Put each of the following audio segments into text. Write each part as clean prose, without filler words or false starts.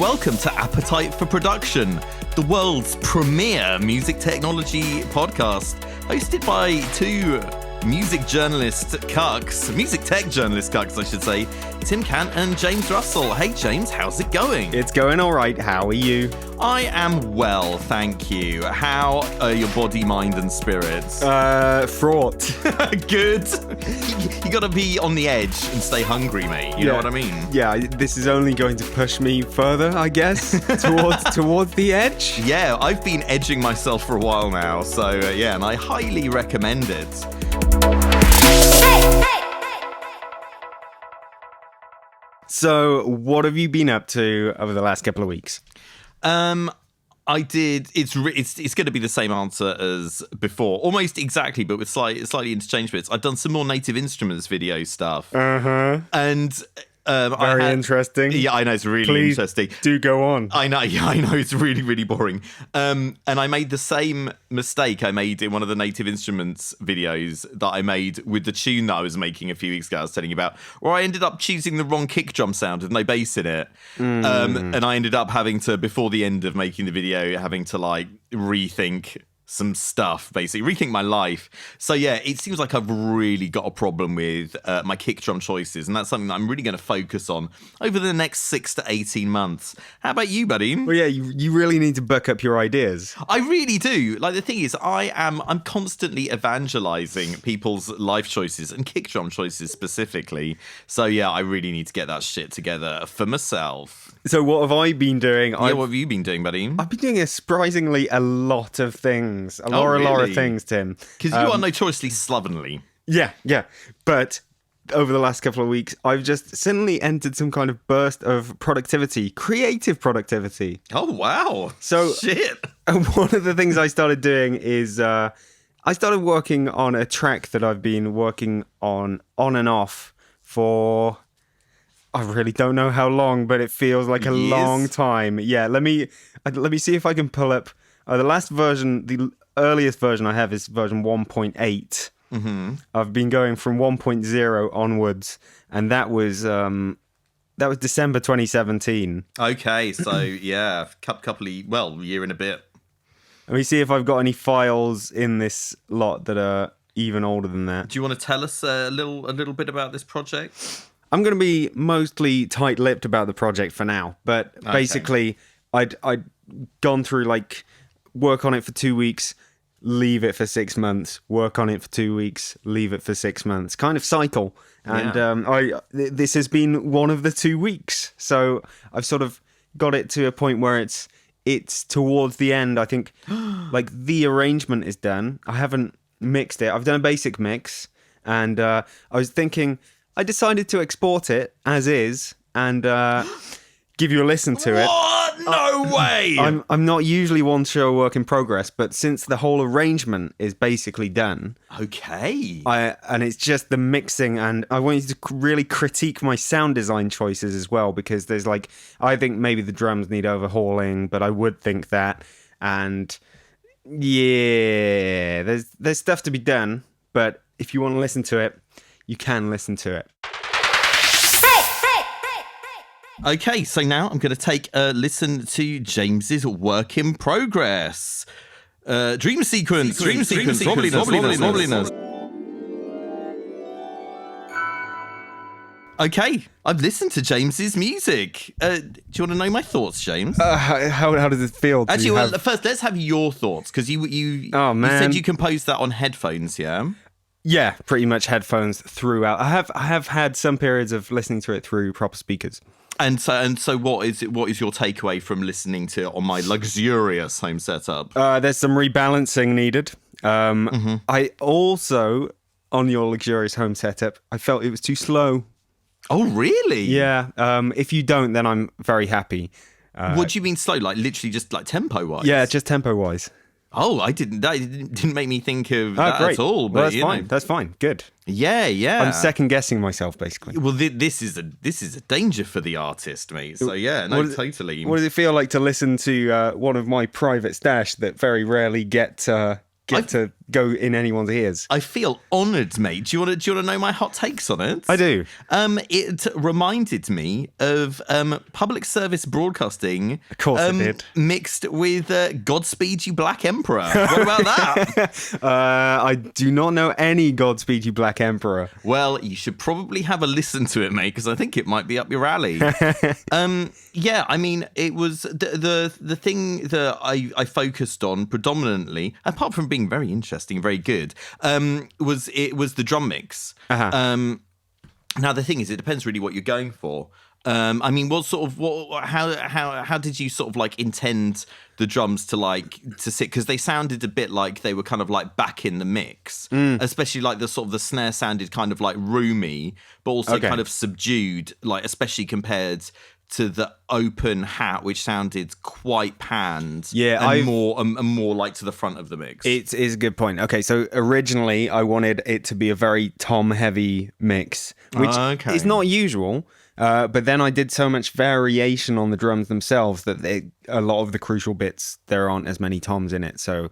welcome to Appetite for Production, the world's premier music technology podcast, hosted by two music tech journalist cucks, I should say, Tim Cant and James Russell. Hey James, how's it going? It's going all right. How are you? I am well, thank you. How are your body, mind and spirits? Fraught. Good. You gotta be on the edge and stay hungry, mate. You know what I mean? Yeah, this is only going to push me further, I guess, towards the edge. Yeah, I've been edging myself for a while now, so and I highly recommend it. So, what have you been up to over the last couple of weeks? I did. It's going to be the same answer as before, almost exactly, but with slightly interchanged bits. I've done some more Native Instruments video stuff. And very interesting. Yeah, I know, it's really interesting. Do go on. I know, it's really, really boring. And I made the same mistake I made in one of the Native Instruments videos that I made with the tune that I was making a few weeks ago, I was telling you about, where I ended up choosing the wrong kick drum sound with no bass in it. And I ended up having to, before the end of making the video, having to like rethink some stuff, basically rethink my life. So yeah, it seems like I've really got a problem with my kick drum choices, and that's something that I'm really going to focus on over the next 6 to 18 months. How about you, buddy? Well, yeah, you really need to buck up your ideas. I really do. Like, the thing is, I'm constantly evangelizing people's life choices and kick drum choices specifically. So yeah, I really need to get that shit together for myself. So what have I been doing? What have you been doing, buddy? I've been doing surprisingly a lot of things. A lot of things, Tim. Because you are notoriously slovenly. Yeah. But over the last couple of weeks, I've just suddenly entered some kind of burst of productivity, creative productivity. Oh, wow. So, shit. One of the things I started doing is I started working on a track that I've been working on and off for... I really don't know how long, but it feels like a long time. Yeah, let me see if I can pull up the last version. The earliest version I have is version 1.8. Mm-hmm. I've been going from 1.0 onwards, and that was December 2017. Okay, so yeah, year and a bit. Let me see if I've got any files in this lot that are even older than that. Do you want to tell us a little bit about this project? I'm going to be mostly tight-lipped about the project for now, but basically I'd gone through like work on it for 2 weeks, leave it for 6 months, work on it for 2 weeks, leave it for 6 months, kind of cycle. And this has been one of the 2 weeks, so I've sort of got it to a point where it's towards the end. I think like the arrangement is done. I haven't mixed it. I've done a basic mix, and I was thinking. I decided to export it as is and give you a listen to it. What? No way! I'm not usually one to show a work in progress, but since the whole arrangement is basically done... Okay. And it's just the mixing, and I want you to really critique my sound design choices as well, because there's like... I think maybe the drums need overhauling, but I would think that. And yeah, there's stuff to be done, but if you want to listen to it... You can listen to it. Okay, so now I'm going to take a listen to James's work in progress. Dream sequence, wobbliness. Okay, I've listened to James's music. Do you want to know my thoughts, James? How does it feel? Actually, first, let's have your thoughts, because you said you composed that on headphones, yeah? Yeah, pretty much headphones throughout. I have had some periods of listening to it through proper speakers. And so what is your takeaway from listening to it on my luxurious home setup? There's some rebalancing needed. I also, on your luxurious home setup, I felt it was too slow. Oh, really? Yeah. If you don't, then I'm very happy. What do you mean slow? Like literally just like tempo-wise? Yeah, just tempo-wise. Oh, that didn't make me think of that great. at all. But well, that's fine. That's fine. Good. Yeah. I'm second guessing myself, basically. Well, this is a danger for the artist, mate. So yeah, no, totally. What does it feel like to listen to one of my private stash that very rarely get to go in anyone's ears. I feel honoured, mate. Do you want to know my hot takes on it? I do. It reminded me of public service broadcasting. Of course it did. Mixed with Godspeed You Black Emperor. What about that? I do not know any Godspeed You Black Emperor. Well, you should probably have a listen to it, mate, because I think it might be up your alley. Yeah, I mean, it was the thing that I focused on predominantly, apart from being very interesting, very good, was the drum mix. Now the thing is, it depends really what you're going for. I mean, how did you sort of like intend the drums to sit? Because they sounded a bit like they were kind of like back in the mix, especially like the sort of the snare sounded kind of like roomy, but also kind of subdued, like especially compared to the open hat, which sounded quite panned, and more like to the front of the mix. It is a good point. Okay, so originally I wanted it to be a very tom-heavy mix, which is not usual. But then I did so much variation on the drums themselves that a lot of the crucial bits, there aren't as many toms in it. So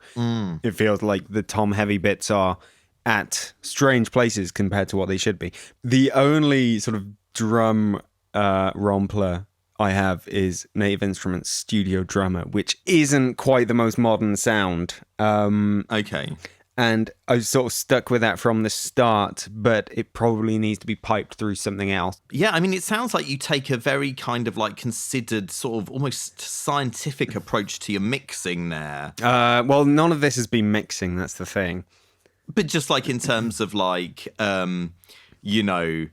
it feels like the tom-heavy bits are at strange places compared to what they should be. The only sort of drum rompler I have is Native Instruments Studio Drummer, which isn't quite the most modern sound. And I was sort of stuck with that from the start, but it probably needs to be piped through something else. Yeah, I mean, it sounds like you take a very kind of like considered sort of almost scientific approach to your mixing there. Well, none of this has been mixing, that's the thing. But just like in terms of like, you know,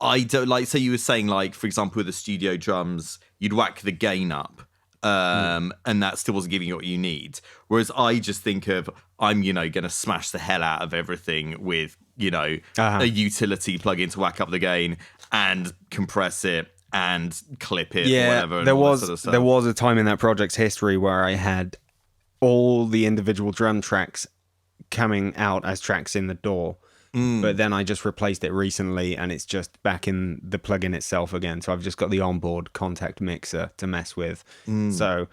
I don't like, so you were saying like, for example, with the studio drums, you'd whack the gain up. And that still wasn't giving you what you need. Whereas I just think of, I'm, you know, going to smash the hell out of everything with, you know, a utility plug-in to whack up the gain and compress it and clip it or whatever. There was a time in that project's history where I had all the individual drum tracks coming out as tracks in the DAW. But then I just replaced it recently and it's just back in the plugin itself again. So I've just got the onboard contact mixer to mess with. So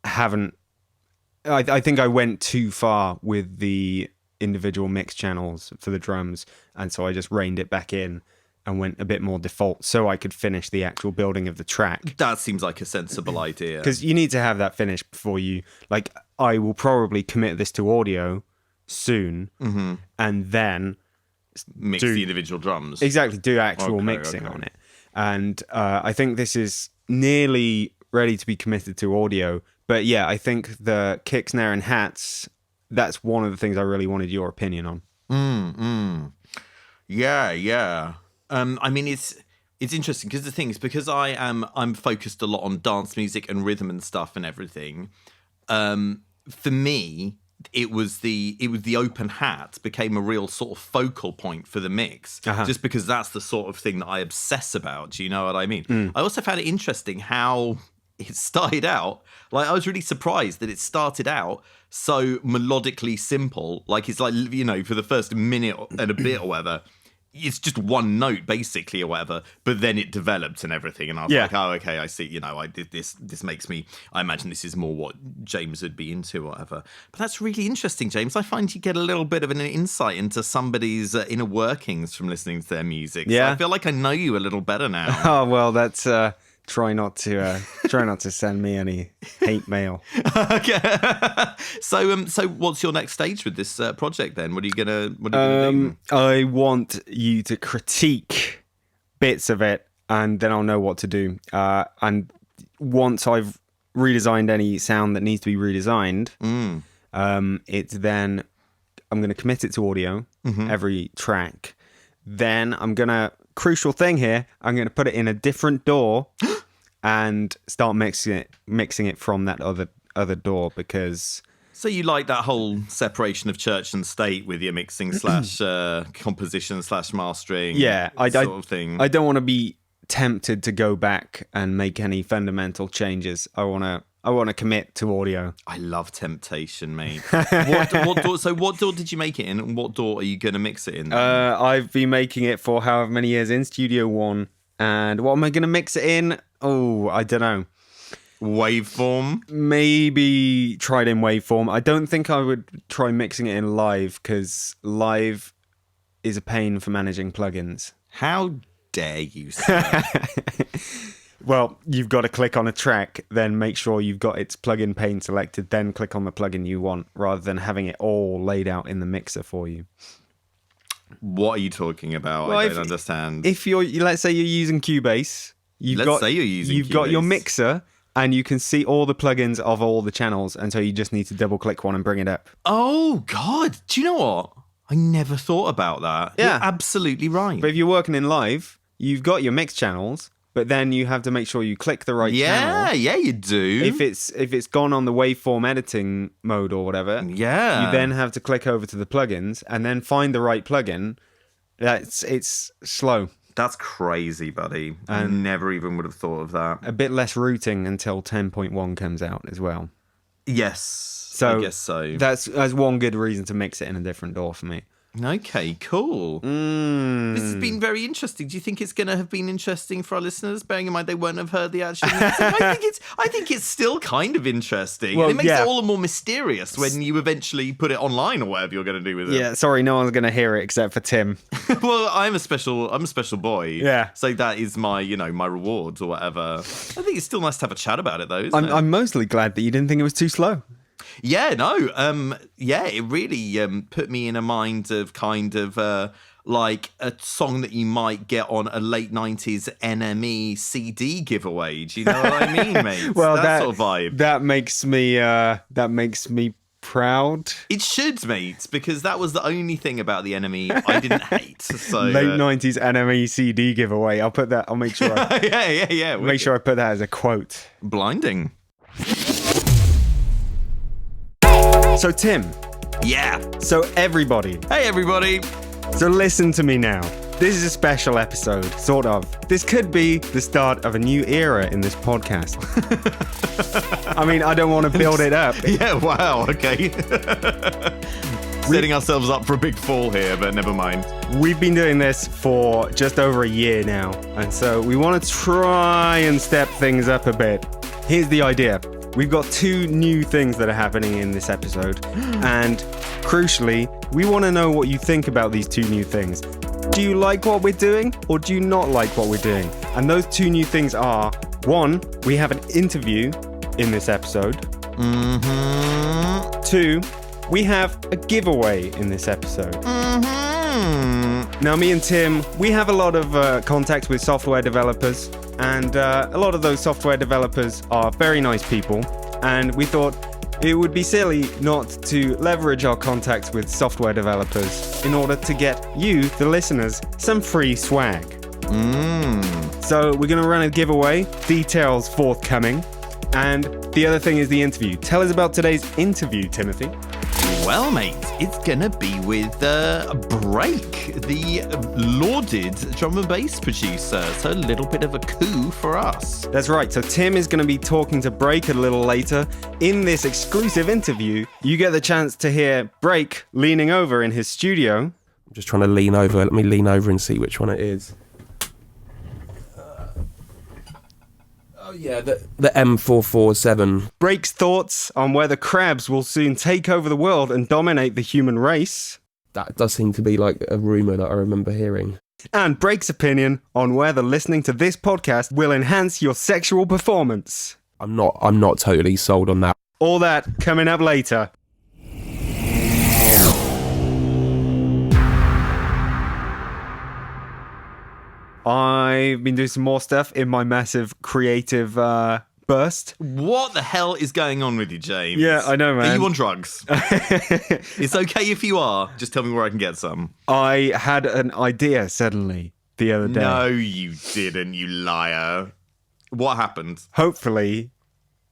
I think I went too far with the individual mix channels for the drums. And so I just reined it back in and went a bit more default so I could finish the actual building of the track. That seems like a sensible idea. Because you need to have that finished before you, like, I will probably commit this to audio soon and then mix the individual drums. Exactly, do actual mixing on it. And I think this is nearly ready to be committed to audio. But yeah, I think the kick, snare, and hats, that's one of the things I really wanted your opinion on. Yeah. I mean, it's interesting because the thing is, because I'm focused a lot on dance music and rhythm and stuff and everything. For me, it was the open hat became a real sort of focal point for the mix, just because that's the sort of thing that I obsess about. Do you know what I mean? I also found it interesting how it started out. Like, I was really surprised that it started out so melodically simple. Like, it's like, you know, for the first minute and a bit or whatever, it's just one note basically or whatever, but then it developed and everything, and I was like, oh, okay, I see, you know, I did this makes me, I imagine this is more what James would be into or whatever. But that's really interesting, James. I find you get a little bit of an insight into somebody's inner workings from listening to their music. So I feel like I know you a little better now. Oh, well, that's try not to send me any hate mail. Okay. So what's your next stage with this project then? What are you gonna do? I want you to critique bits of it, and then I'll know what to do. And once I've redesigned any sound that needs to be redesigned, it's then I'm going to commit it to audio, every track. Then I'm gonna, crucial thing here, I'm going to put it in a different DAW and start mixing it from that other DAW, because... So you like that whole separation of church and state with your mixing / composition / mastering sort of thing? I don't want to be tempted to go back and make any fundamental changes. I want to commit to audio. I love temptation, mate. What DAW, so what DAW did you make it in, and what DAW are you going to mix it in? I've been making it for however many years in Studio One, and what am I going to mix it in? Oh, I don't know. Waveform? Maybe tried in waveform. I don't think I would try mixing it in live, because live is a pain for managing plugins. How dare you, sir? Well, you've got to click on a track, then make sure you've got its plugin pane selected, then click on the plugin you want, rather than having it all laid out in the mixer for you. What are you talking about? Well, I don't understand. If let's say you're using Cubase, you've got your mixer, and you can see all the plugins of all the channels, and so you just need to double click one and bring it up. Oh God! Do you know what? I never thought about that. Yeah, you're absolutely right. But if you're working in live, you've got your mix channels. But then you have to make sure you click the right channel. Yeah, you do. If it's gone on the waveform editing mode or whatever, you then have to click over to the plugins and then find the right plugin. It's slow. That's crazy, buddy. I never even would have thought of that. A bit less routing until 10.1 comes out as well. Yes, so I guess so. That's one good reason to mix it in a different DAW for me. Okay, cool. This has been very interesting. Do you think it's going to have been interesting for our listeners, bearing in mind they won't have heard the actual music? I think it's still kind of interesting. Well, it makes it all the more mysterious when you eventually put it online or whatever you're going to do with it. Yeah, sorry, no one's going to hear it except for Tim. Well, I'm a special boy. Yeah. So that is my, my rewards or whatever. I think it's still nice to have a chat about it, though. I'm mostly glad that you didn't think it was too slow. Yeah, no, it really put me in a mind of kind of like a song that you might get on a late 90s NME CD giveaway. Do you know what I mean, mate? Well, that sort of vibe. That makes me proud. It should, mate, because that was the only thing about the NME I didn't hate. So late 90s NME CD giveaway. I'll make sure yeah. Make sure I put that as a quote. Blinding. So Tim. Yeah. So everybody. Hey everybody. So listen to me now. This is a special episode, sort of. This could be the start of a new era in this podcast. I mean, I don't want to build it up. Yeah, wow, okay. Setting ourselves up for a big fall here, but never mind. We've been doing this for just over a year now, and so we want to try and step things up a bit. Here's the idea. We've got 2 new things that are happening in this episode, and crucially, we want to know what you think about these 2 new things. Do you like what we're doing, or do you not like what we're doing? And those 2 new things are, 1, we have an interview in this episode. 2, we have a giveaway in this episode. Now, me and Tim, we have a lot of contacts with software developers, and a lot of those software developers are very nice people, and we thought it would be silly not to leverage our contacts with software developers in order to get you, the listeners, some free swag. So we're going to run a giveaway, details forthcoming, and the other thing is the interview. Tell us about today's interview, Timothy. Well, mate, it's gonna be with Break, the lauded drum and bass producer. So a little bit of a coup for us. That's right. So Tim is going to be talking to Break a little later. In this exclusive interview, you get the chance to hear Break leaning over in his studio. I'm just trying to lean over. Let me lean over and see which one it is. Yeah, the M447. Break's thoughts on whether crabs will soon take over the world and dominate the human race. That does seem to be like a rumour that I remember hearing. And Break's opinion on whether listening to this podcast will enhance your sexual performance. I'm not totally sold on that. All that coming up later. I've been doing some more stuff in my massive creative burst. What the hell is going on with you, James? Yeah, I know, man. Are you on drugs? It's okay if you are. Just tell me where I can get some. I had an idea suddenly the other day. No, you didn't, you liar. What happened? Hopefully,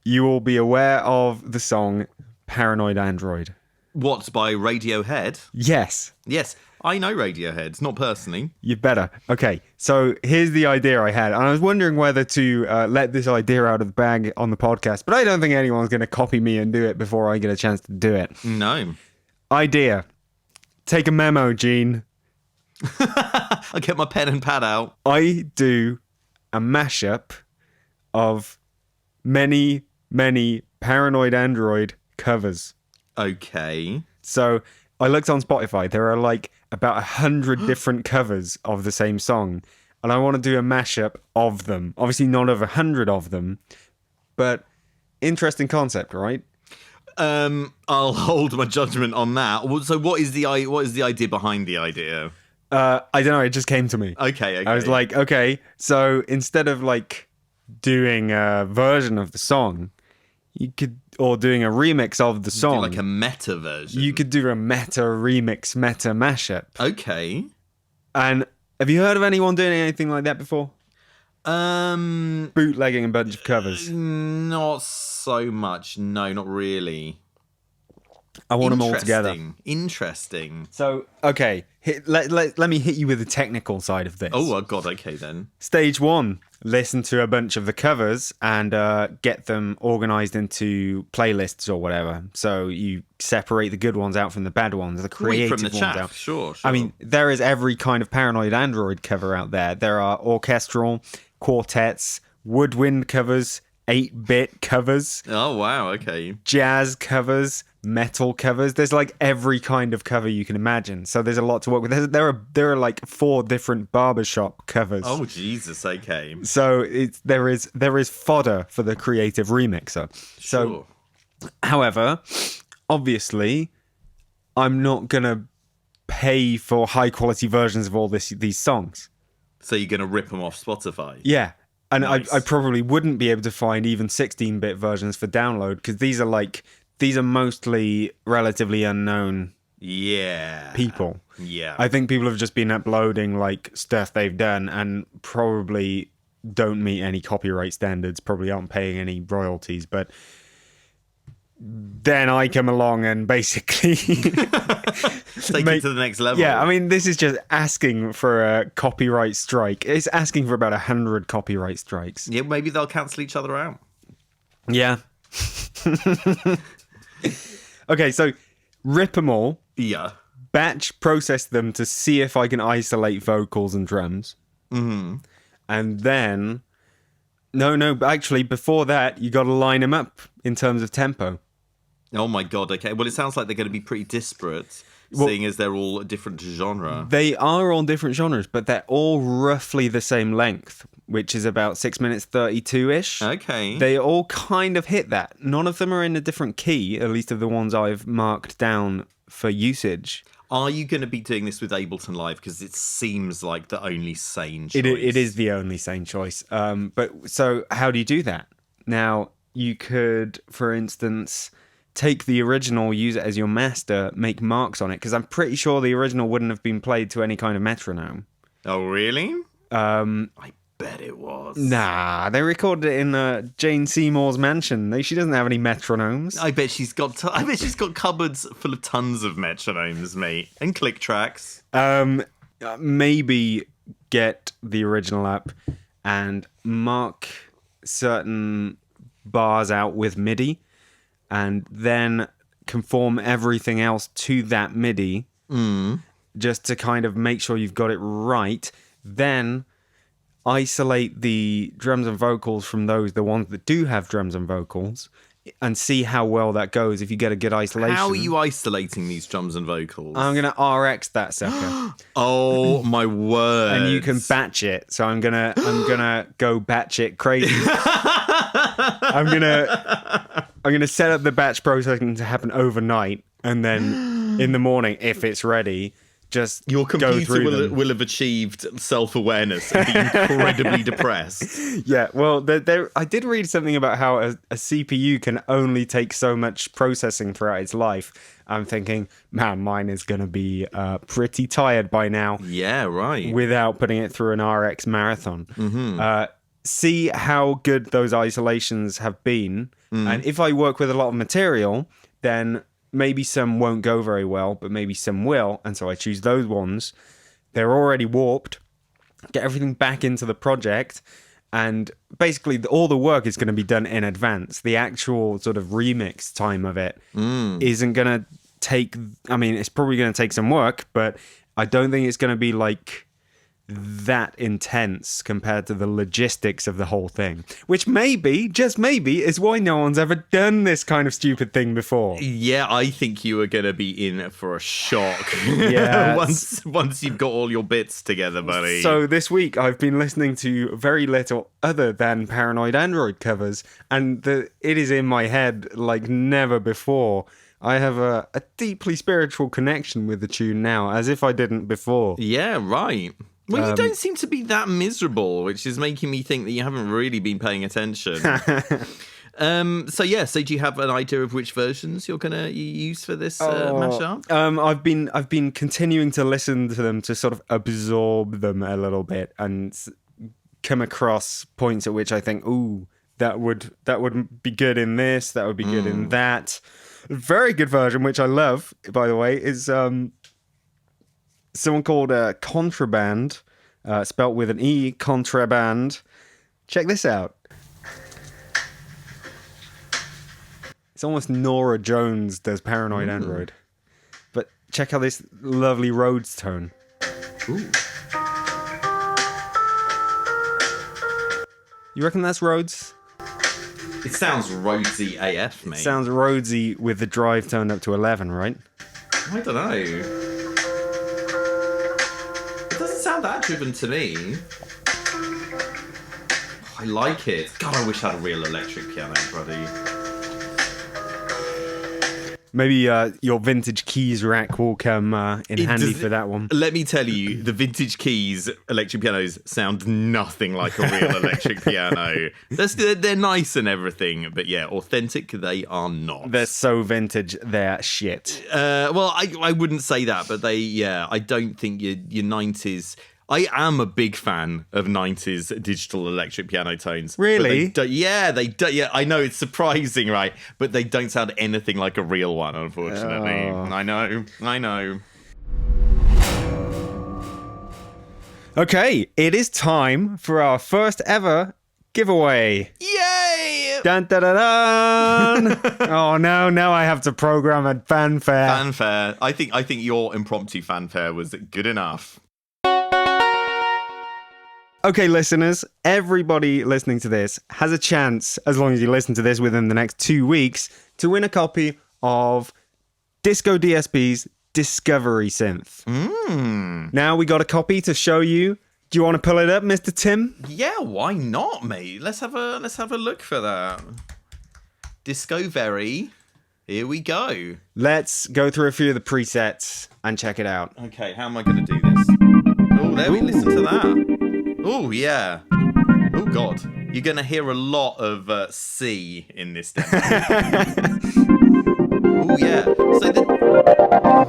you will be aware of the song Paranoid Android. What, by Radiohead? Yes. Yes. I know Radiohead, not personally. You better. Okay, so here's the idea I had. And I was wondering whether to let this idea out of the bag on the podcast, but I don't think anyone's going to copy me and do it before I get a chance to do it. No. Idea. Take a memo, Gene. I'll get my pen and pad out. I do a mashup of many, many Paranoid Android covers. Okay. So I looked on Spotify. There are like about 100 different covers of the same song. And I want to do a mashup of them. Obviously not of 100 of them, but interesting concept, right? I'll hold my judgment on that. So what is the idea behind the idea? I don't know. It just came to me. Okay. I was like, okay, so instead of like doing a version of the song, or doing a remix of the song, like a meta version. you could do a meta remix, meta mashup. Okay. And have you heard of anyone doing anything like that before? Bootlegging a bunch of covers. Not so much. No, not really. I want them all together. Interesting. So, okay, let me hit you with the technical side of this. Oh, God, okay then. Stage 1, listen to a bunch of the covers and get them organized into playlists or whatever. So you separate the good ones out from the bad ones, the creative from the ones chaff. out. Sure. I mean, there is every kind of Paranoid Android cover out there. There are orchestral, quartets, woodwind covers, 8-bit covers. Oh, wow, okay. Jazz covers, metal covers. There's like every kind of cover you can imagine. So there's a lot to work with. There are like 4 different barbershop covers. Oh, Jesus, okay. So there is fodder for the creative remixer. So, however, obviously, I'm not gonna pay for high quality versions of all these songs. So you're gonna rip them off Spotify? Yeah. And Nice. I probably wouldn't be able to find even 16-bit versions for download because these are mostly relatively unknown people. Yeah. I think people have just been uploading like stuff they've done and probably don't meet any copyright standards, probably aren't paying any royalties, but then I come along and basically Take it to the next level. Yeah, I mean, this is just asking for a copyright strike. It's asking for about 100 copyright strikes. Yeah, maybe they'll cancel each other out. Yeah. Okay, so rip them all, Yeah. batch process them to see if I can isolate vocals and drums. Mm-hmm. And then... No, actually, before that, you got to line them up in terms of tempo. Oh my God, okay. Well, it sounds like they're going to be pretty disparate, seeing as they're all a different genre. They are all different genres, but they're all roughly the same length, which is about 6 minutes 32-ish. Okay. They all kind of hit that. None of them are in a different key, at least of the ones I've marked down for usage. Are you going to be doing this with Ableton Live? Because it seems like the only sane choice. It is the only sane choice. But so how do you do that? Now, you could, for instance, take the original, use it as your master, make marks on it, because I'm pretty sure the original wouldn't have been played to any kind of metronome. Oh, really? I bet it was. Nah, they recorded it in Jane Seymour's mansion. She doesn't have any metronomes. I bet she's got cupboards full of tons of metronomes, mate, and click tracks. Maybe get the original up and mark certain bars out with MIDI, and then conform everything else to that MIDI, just to kind of make sure you've got it right. Then isolate the drums and vocals from the ones that do have drums and vocals, and see how well that goes if you get a good isolation. How are you isolating these drums and vocals? I'm going to RX that sucker. Oh my word. And you can batch it. So I'm gonna go batch it crazy. I'm gonna set up the batch processing to happen overnight, and then in the morning, if it's ready, just your go computer through will have achieved self-awareness and be incredibly depressed. Yeah, well, I did read something about how a CPU can only take so much processing throughout its life. I'm thinking, man, mine is going to be pretty tired by now. Yeah, right. Without putting it through an RX marathon. Mm-hmm. See how good those isolations have been. And if I work with a lot of material, then maybe some won't go very well, but maybe some will. And so I choose those ones. They're already warped. Get everything back into the project. And basically all the work is going to be done in advance. The actual sort of remix time of it isn't going to take... I mean, it's probably going to take some work, but I don't think it's going to be like that intense compared to the logistics of the whole thing. Which maybe, just maybe, is why no one's ever done this kind of stupid thing before. Yeah, I think you are going to be in for a shock. Yeah. once you've got all your bits together, buddy. So this week I've been listening to very little other than Paranoid Android covers, and it is in my head like never before. I have a deeply spiritual connection with the tune now, as if I didn't before. Yeah, right. Well, you don't seem to be that miserable, which is making me think that you haven't really been paying attention. So do you have an idea of which versions you're gonna use for this mashup? I've been continuing to listen to them to sort of absorb them a little bit and come across points at which I think, ooh, that would be good in this, that would be good in that. A very good version, which I love, by the way, is someone called Contraband, spelt with an E, Contraband. Check this out. It's almost Nora Jones does Paranoid Android. But check out this lovely Rhodes tone. Ooh. You reckon that's Rhodes? It sounds Rhodesy AF, mate. It sounds Rhodesy with the drive turned up to 11, right? I don't know. It doesn't sound that driven to me. I like it. God, I wish I had a real electric piano, buddy. Maybe your vintage keys rack will come in handy for that one. Let me tell you, the vintage keys electric pianos sound nothing like a real electric piano. They're nice and everything, but yeah, authentic they are not. They're so vintage, they're shit. Well, I wouldn't say that, but I don't think your 90s... I am a big fan of 90s digital electric piano tones. Really? Yeah, I know it's surprising, right? But they don't sound anything like a real one, unfortunately. Oh. I know. Okay, it is time for our first ever giveaway. Yay! Dun dun dun dun! Oh no, now I have to program a fanfare. Fanfare. I think your impromptu fanfare was good enough. Okay, listeners, everybody listening to this has a chance, as long as you listen to this within the next 2 weeks, to win a copy of discoDSP's Discovery Synth. Now we got a copy to show you. Do you want to pull it up, Mr. Tim? Yeah, why not, mate? Let's have a look for that. Discovery. Here we go. Let's go through a few of the presets and check it out. Okay, how am I going to do this? Oh, there we listen to that. Oh, yeah. Oh, God. You're going to hear a lot of C in this demo. Oh, yeah.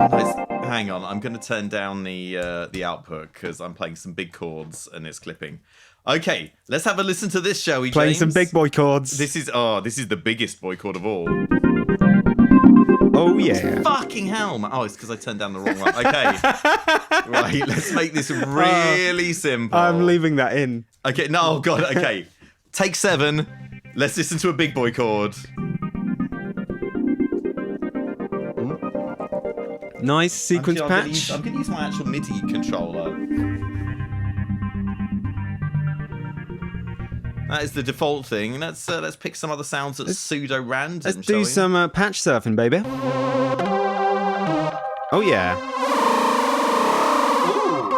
Nice. Hang on. I'm going to turn down the output because I'm playing some big chords and it's clipping. Okay, let's have a listen to this, shall we, James? Playing some big boy chords. This is the biggest boy chord of all. Oh, yeah. Fucking hell, man. Oh, it's because I turned down the wrong one. Okay. Right, let's make this really simple. I'm leaving that in. Okay, no, oh, God, okay. Take 7. Let's listen to a big boy chord. Nice sequence patch. I'm going to use my actual MIDI controller. That is the default thing. Let's pick some other sounds that's pseudo-random. Let's do some patch surfing, baby. Oh, yeah. Ooh.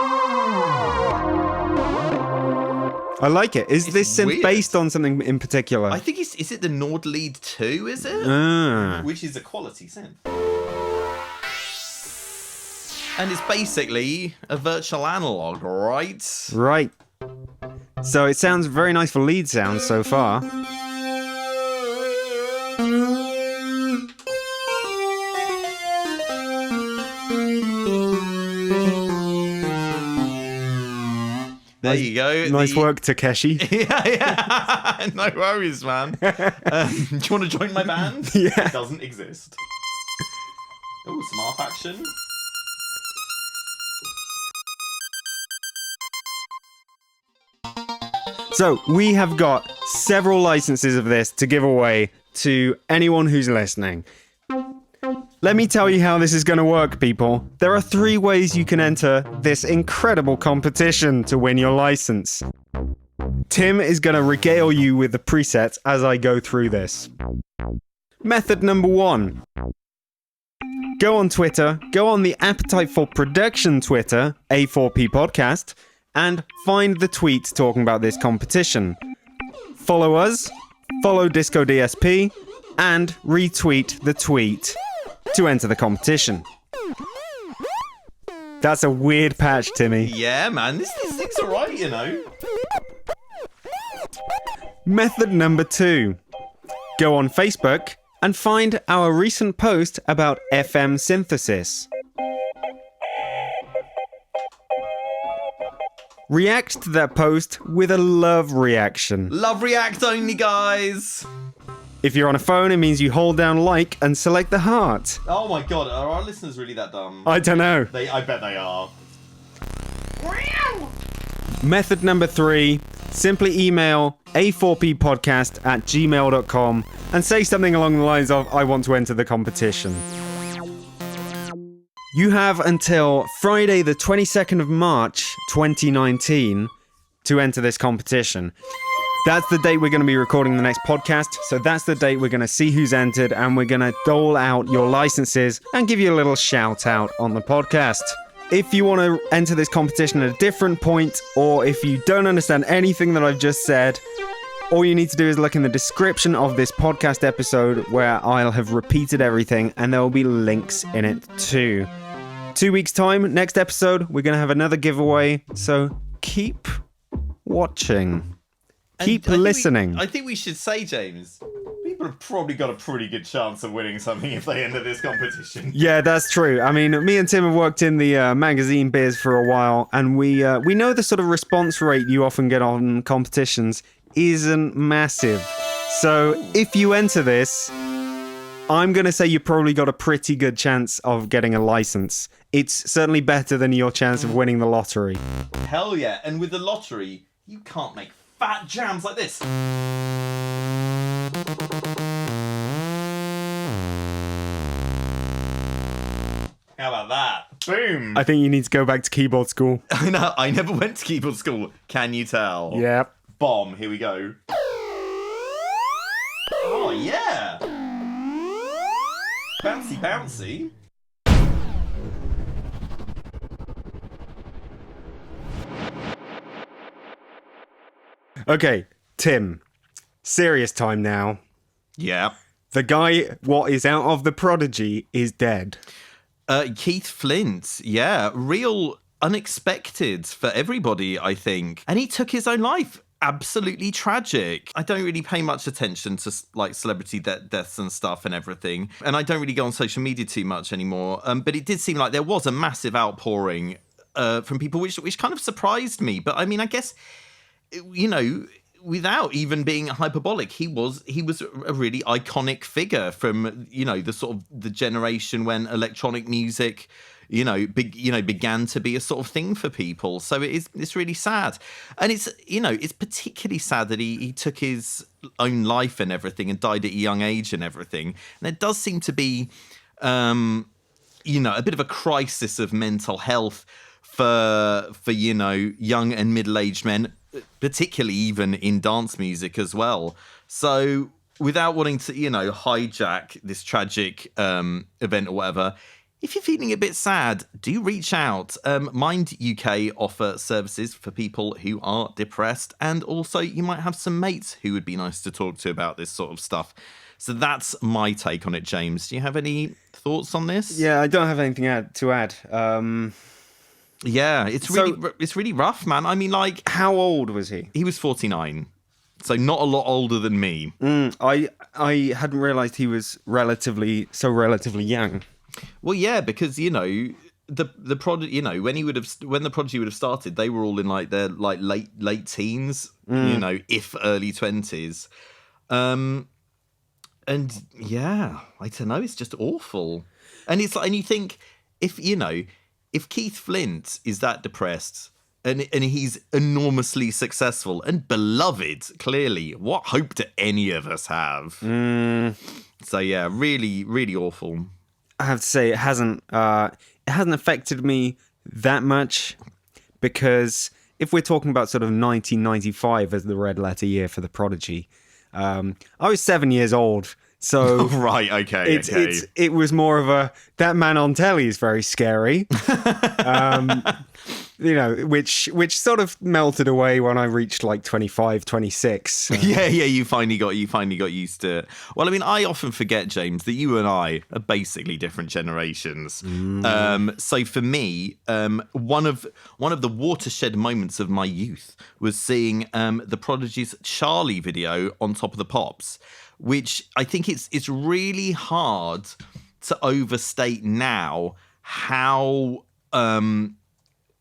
I like it. Is this synth based on something in particular? I think is it the Nord Lead 2, is it? Which is a quality synth. And it's basically a virtual analog, right? Right. So it sounds very nice for lead sounds so far. There you go. Nice work, Takeshi. Yeah. No worries, man. Do you want to join my band? Yeah. It doesn't exist. Oh, some ARP action. So we have got several licenses of this to give away to anyone who's listening. Let me tell you how this is going to work, people. There are 3 ways you can enter this incredible competition to win your license. Tim is going to regale you with the presets as I go through this. Method number 1. Go on Twitter, go on the Appetite for Production Twitter, A4P Podcast, and find the tweet talking about this competition. Follow us, follow discoDSP, and retweet the tweet to enter the competition. That's a weird patch, Timmy. Yeah, man, this thing's alright, you know. Method number 2. Go on Facebook and find our recent post about FM synthesis. React to that post with a love reaction. Love react only, guys. If you're on a phone, it means you hold down like and select the heart. Oh my god, are our listeners really that dumb? I don't know. I bet they are. Method number 3. Simply email a4ppodcast@gmail.com and say something along the lines of, I want to enter the competition. You have until Friday the 22nd of March 2019 to enter this competition. That's the date we're going to be recording the next podcast, so that's the date we're going to see who's entered, and we're going to dole out your licenses and give you a little shout out on the podcast. If you want to enter this competition at a different point, or if you don't understand anything that I've just said, all you need to do is look in the description of this podcast episode where I'll have repeated everything, and there will be links in it too. 2 weeks' time, next episode, we're going to have another giveaway, so keep watching. Keep listening. I think we should say, James, people have probably got a pretty good chance of winning something if they enter this competition. Yeah, that's true. I mean, me and Tim have worked in the magazine biz for a while, and we know the sort of response rate you often get on competitions isn't massive. So if you enter this, I'm going to say you probably got a pretty good chance of getting a license. It's certainly better than your chance of winning the lottery. Hell yeah. And with the lottery, you can't make fat jams like this. How about that? Boom. I think you need to go back to keyboard school. I know. I never went to keyboard school. Can you tell? Yep. Bomb. Here we go. Oh, yeah. Bouncy, bouncy. Okay, Tim. Serious time now. Yeah. The guy what is out of the Prodigy is dead. Keith Flint. Yeah. Real unexpected for everybody, I think. And he took his own life. Absolutely tragic. I don't really pay much attention to like celebrity deaths and stuff and everything. And I don't really go on social media too much anymore. But it did seem like there was a massive outpouring from people, which kind of surprised me. But I mean, I guess, you know, without even being hyperbolic, he was a really iconic figure from, you know, the sort of the generation when electronic music, began to be a sort of thing for people. So it's really sad. And it's particularly sad that he took his own life and everything and died at a young age and everything. And it does seem to be, a bit of a crisis of mental health for young and middle-aged men, particularly even in dance music as well. So without wanting to, hijack this tragic event or whatever, if you're feeling a bit sad, do reach out. Mind UK offer services for people who are depressed, and also you might have some mates who would be nice to talk to about this sort of stuff. So that's my take on it, James. Do you have any thoughts on this? Yeah, I don't have anything to add. Yeah, it's really rough, man. I mean, like, how old was he? He was 49, so not a lot older than me. I hadn't realised he was relatively young. Well, yeah, because the Prodigy, when the Prodigy would have started, they were all in like their like late teens, if early 20s, and yeah, I don't know, it's just awful, and it's like, and you think if Keith Flint is that depressed and he's enormously successful and beloved, clearly, what hope do any of us have? So yeah, really, really awful. I have to say it hasn't affected me that much, because if we're talking about sort of 1995 as the red letter year for the Prodigy, I was 7 years old. So right, okay, it was more of a, that man on telly is very scary, which sort of melted away when I reached like 25, 26. Yeah, you finally got used to it. Well, I mean, I often forget, James, that you and I are basically different generations. So for me, one of the watershed moments of my youth was seeing the Prodigy's Charlie video on Top of the Pops, which I think it's really hard to overstate now how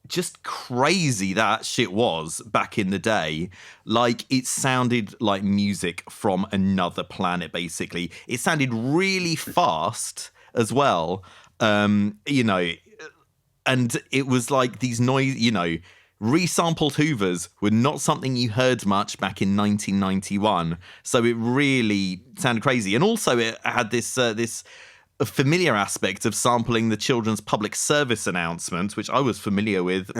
just crazy that shit was back in the day. Like, it sounded like music from another planet, basically. It sounded really fast as well, and it was like these noise, resampled Hoovers were not something you heard much back in 1991, so it really sounded crazy. And also it had this familiar aspect of sampling the children's public service announcement, which I was familiar with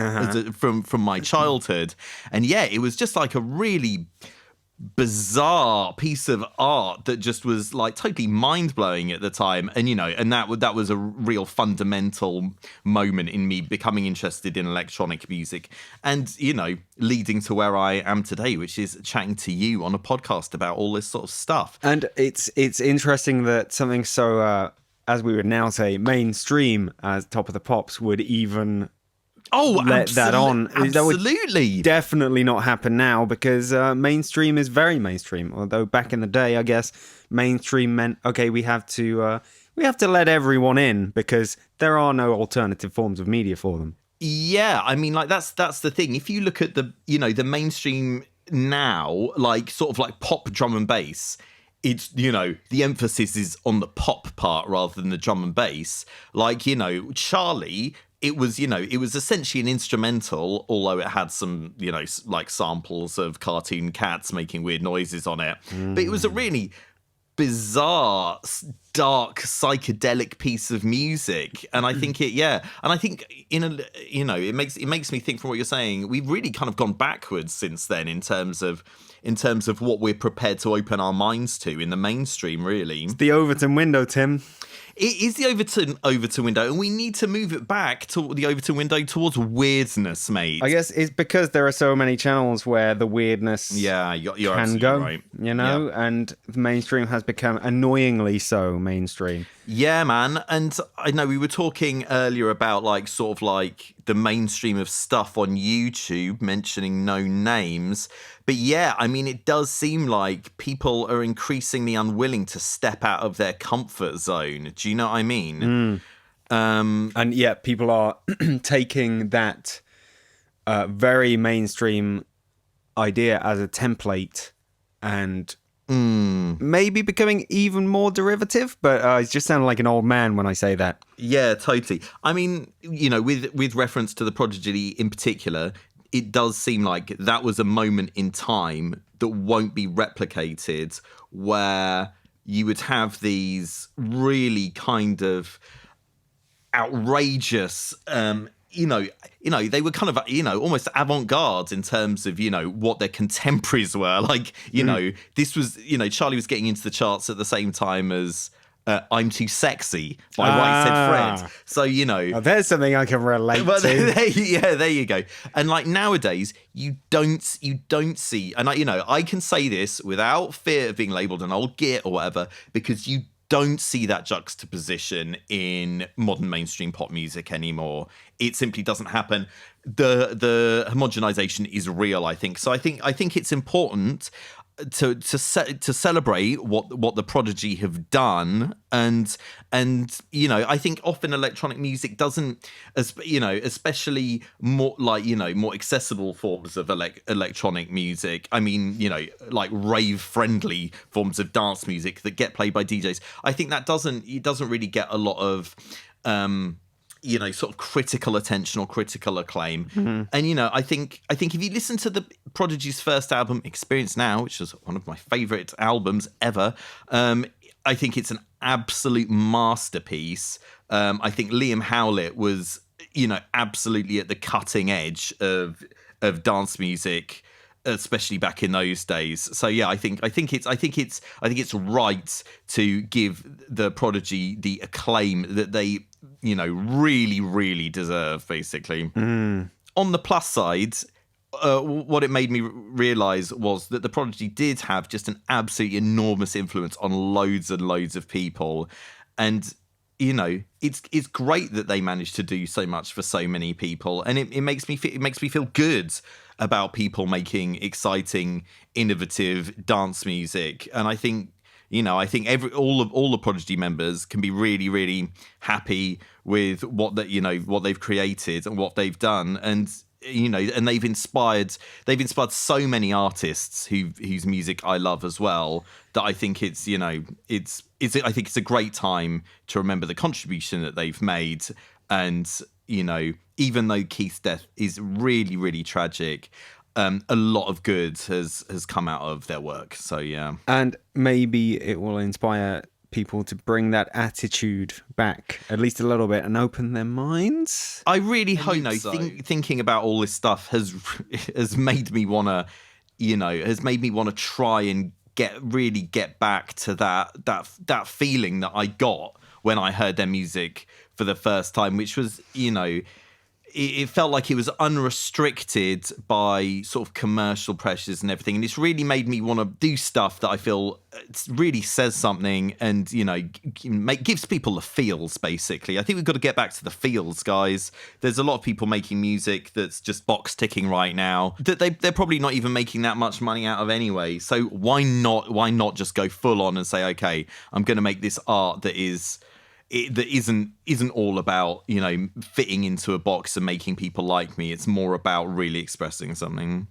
from my childhood. And yeah, it was just like a really bizarre piece of art that just was like totally mind-blowing at the time. And and that was a real fundamental moment in me becoming interested in electronic music, and leading to where I am today, which is chatting to you on a podcast about all this sort of stuff. And it's interesting that something so as we would now say mainstream as Top of the Pops would even let that on. Absolutely. That would definitely not happen now, because mainstream is very mainstream. Although back in the day, I guess mainstream meant, okay, we have to let everyone in, because there are no alternative forms of media for them. Yeah, I mean, like that's the thing. If you look at the the mainstream now, like sort of like pop drum and bass, it's, the emphasis is on the pop part rather than the drum and bass. Like, Charlie, it was essentially an instrumental, although it had some, like samples of cartoon cats making weird noises on it. But it was a really bizarre, dark, psychedelic piece of music. And I think it makes me think, from what you're saying, we've really kind of gone backwards since then in terms of what we're prepared to open our minds to in the mainstream, really. It's the Overton window, Tim. It is the Overton window, and we need to move it back to the Overton window towards weirdness, mate. I guess it's because there are so many channels where the weirdness you're can go, right. And the mainstream has become annoyingly so mainstream. Yeah, man. And I know we were talking earlier about like sort of like the mainstream of stuff on YouTube, mentioning no names. But yeah, I mean, it does seem like people are increasingly unwilling to step out of their comfort zone. Do you know what I mean? And yeah, people are taking that very mainstream idea as a template and maybe becoming even more derivative. But it just sounded like an old man when I say that. Yeah, totally. I mean, with reference to the Prodigy in particular, it does seem like that was a moment in time that won't be replicated, where you would have these really kind of outrageous, they were kind of, almost avant-garde in terms of, what their contemporaries were. Like, this was, Charlie was getting into the charts at the same time as I'm Too Sexy by Right Said Fred. So, there's something I can relate to. There you go. And like nowadays, you don't see, and I can say this without fear of being labelled an old git or whatever, because you don't see that juxtaposition in modern mainstream pop music anymore. It simply doesn't happen. The homogenization is real, I think. So I think it's important to celebrate what the Prodigy have done, and I think often electronic music doesn't, especially more like more accessible forms of electronic music. I mean, like rave friendly forms of dance music that get played by DJs. I think that doesn't really get a lot of sort of critical attention or critical acclaim. And I think if you listen to the Prodigy's first album, Experience Now, which is one of my favorite albums ever, I think it's an absolute masterpiece. I think Liam Howlett was, absolutely at the cutting edge of dance music, especially back in those days. So yeah, I think it's right to give the Prodigy the acclaim that they, really, really deserve, basically. On the plus side, what it made me realise was that the Prodigy did have just an absolutely enormous influence on loads and loads of people. And, it's great that they managed to do so much for so many people. And it makes me feel good about people making exciting, innovative dance music. And I think, all the Prodigy members can be really, really happy with what they've created and what they've done. And and they've inspired so many artists whose music I love as well, that I think I think it's a great time to remember the contribution that they've made. And even though Keith's death is really, really tragic, a lot of good has come out of their work. So yeah, and maybe it will inspire people to bring that attitude back at least a little bit and open their minds. I really hope so. Thinking about all this stuff has made me want to try and get back to that feeling that I got when I heard their music for the first time, which was, it felt like it was unrestricted by sort of commercial pressures and everything. And it's really made me want to do stuff that I feel really says something and, gives people the feels, basically. I think we've got to get back to the feels, guys. There's a lot of people making music that's just box ticking right now that they're probably not even making that much money out of anyway. So why not just go full on and say, okay, I'm going to make this art that isn't all about fitting into a box and making people like me. It's more about really expressing something.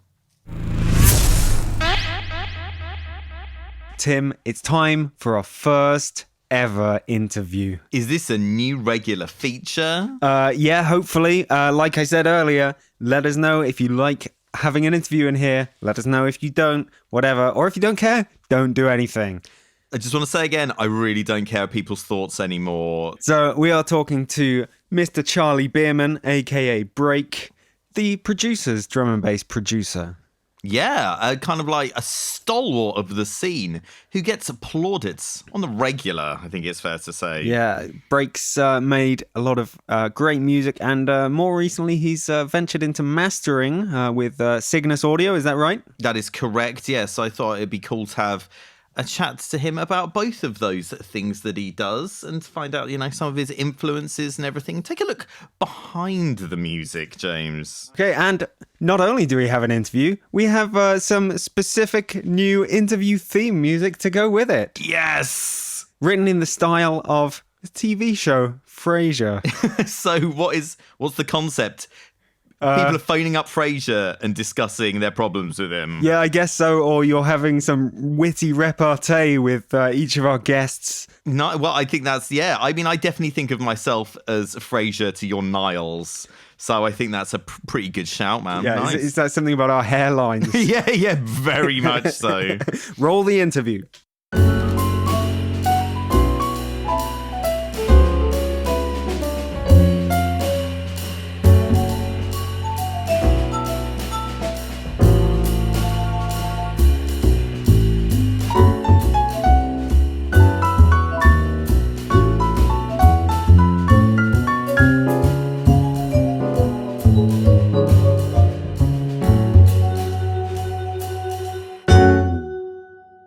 Tim, it's time for our first ever interview. Is this a new regular feature? Yeah, hopefully. Like I said earlier, let us know if you like having an interview in here. Let us know if you don't, whatever. Or if you don't care, don't do anything. I just want to say again, I really don't care people's thoughts anymore. So we are talking to Mr. Charlie Bierman, aka Break, the producer's drum and bass producer. Yeah, kind of like a stalwart of the scene who gets applauded on the regular, I think it's fair to say. Yeah, Break's made a lot of great music, and more recently he's ventured into mastering with Cygnus Audio, is that right? That is correct, yes. I thought it'd be cool to have a chat to him about both of those things that he does and find out, some of his influences and everything. Take a look behind the music, James. Okay, and not only do we have an interview, we have some specific new interview theme music to go with it. Yes! Written in the style of the TV show Frasier. So what's the concept? People are phoning up Frasier and discussing their problems with him. Yeah, I guess so. Or you're having some witty repartee with each of our guests. No, well, I think that's, yeah. I mean, I definitely think of myself as Frasier to your Niles. So I think that's a pretty good shout, man. Yeah, nice. Is that something about our hairlines? Yeah, very much so. Roll the interview.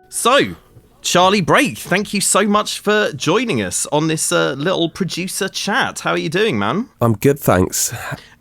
So, Charlie Break, thank you so much for joining us on this little producer chat. How are you doing, man? I'm good, thanks.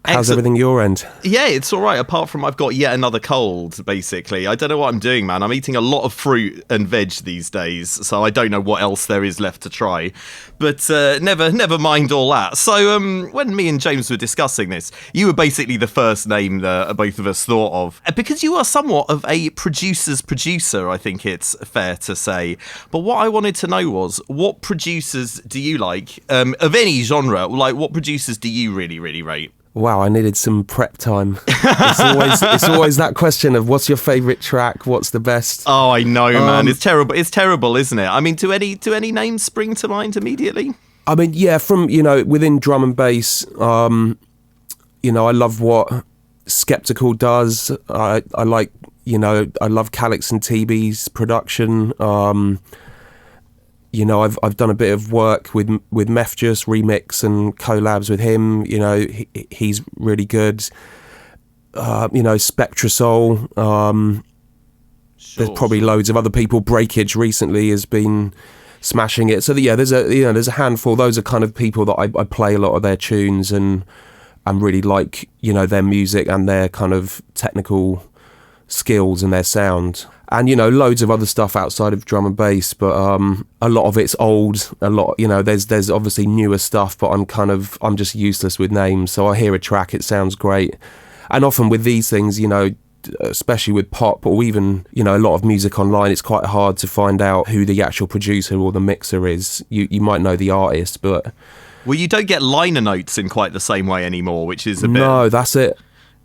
How's everything your end? Yeah, it's all right, apart from I've got yet another cold, basically. I don't know what I'm doing, man. I'm eating a lot of fruit and veg these days, so I don't know what else there is left to try. But never mind all that. So when me and James were discussing this, you were basically the first name that both of us thought of. Because you are somewhat of a producer's producer, I think it's fair to say. But what I wanted to know was, what producers do you like, of any genre? Like, what producers do you really, really rate? Wow, I needed some prep time. It's always that question of what's your favourite track, what's the best. Oh, I know, man. It's terrible. It's terrible, isn't it? I mean, do any names spring to mind immediately? I mean, yeah, from, within drum and bass, I love what Skeptical does. I like, I love Calix and TB's production. I've done a bit of work with Mefjus, remix and collabs with him. He's really good. Spectrasol. There's probably loads of other people. Breakage recently has been smashing it. So there's a handful. Those are kind of people that I play a lot of their tunes and really like, their music and their kind of technical skills and their sound. And, loads of other stuff outside of drum and bass, but a lot of it's old. A lot, there's obviously newer stuff, but I'm just useless with names. So I hear a track, it sounds great. And often with these things, especially with pop or even, a lot of music online, it's quite hard to find out who the actual producer or the mixer is. You might know the artist, but... Well, you don't get liner notes in quite the same way anymore, which is a bit... No, that's it.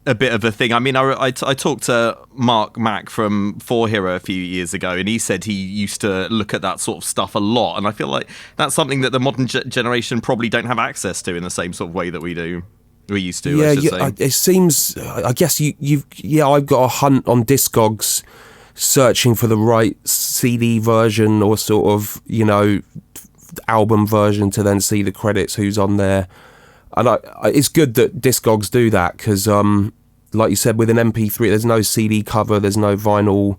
A bit of a thing. I mean, I talked to Mark Mack from 4Hero a few years ago, and he said he used to look at that sort of stuff a lot, and I feel like that's something that the modern generation probably don't have access to in the same sort of way that we used to. Yeah, it seems. I guess I've got a hunt on Discogs, searching for the right CD version or sort of album version to then see the credits, who's on there. And it's good that Discogs do that because, like you said, with an MP3, there's no CD cover, there's no vinyl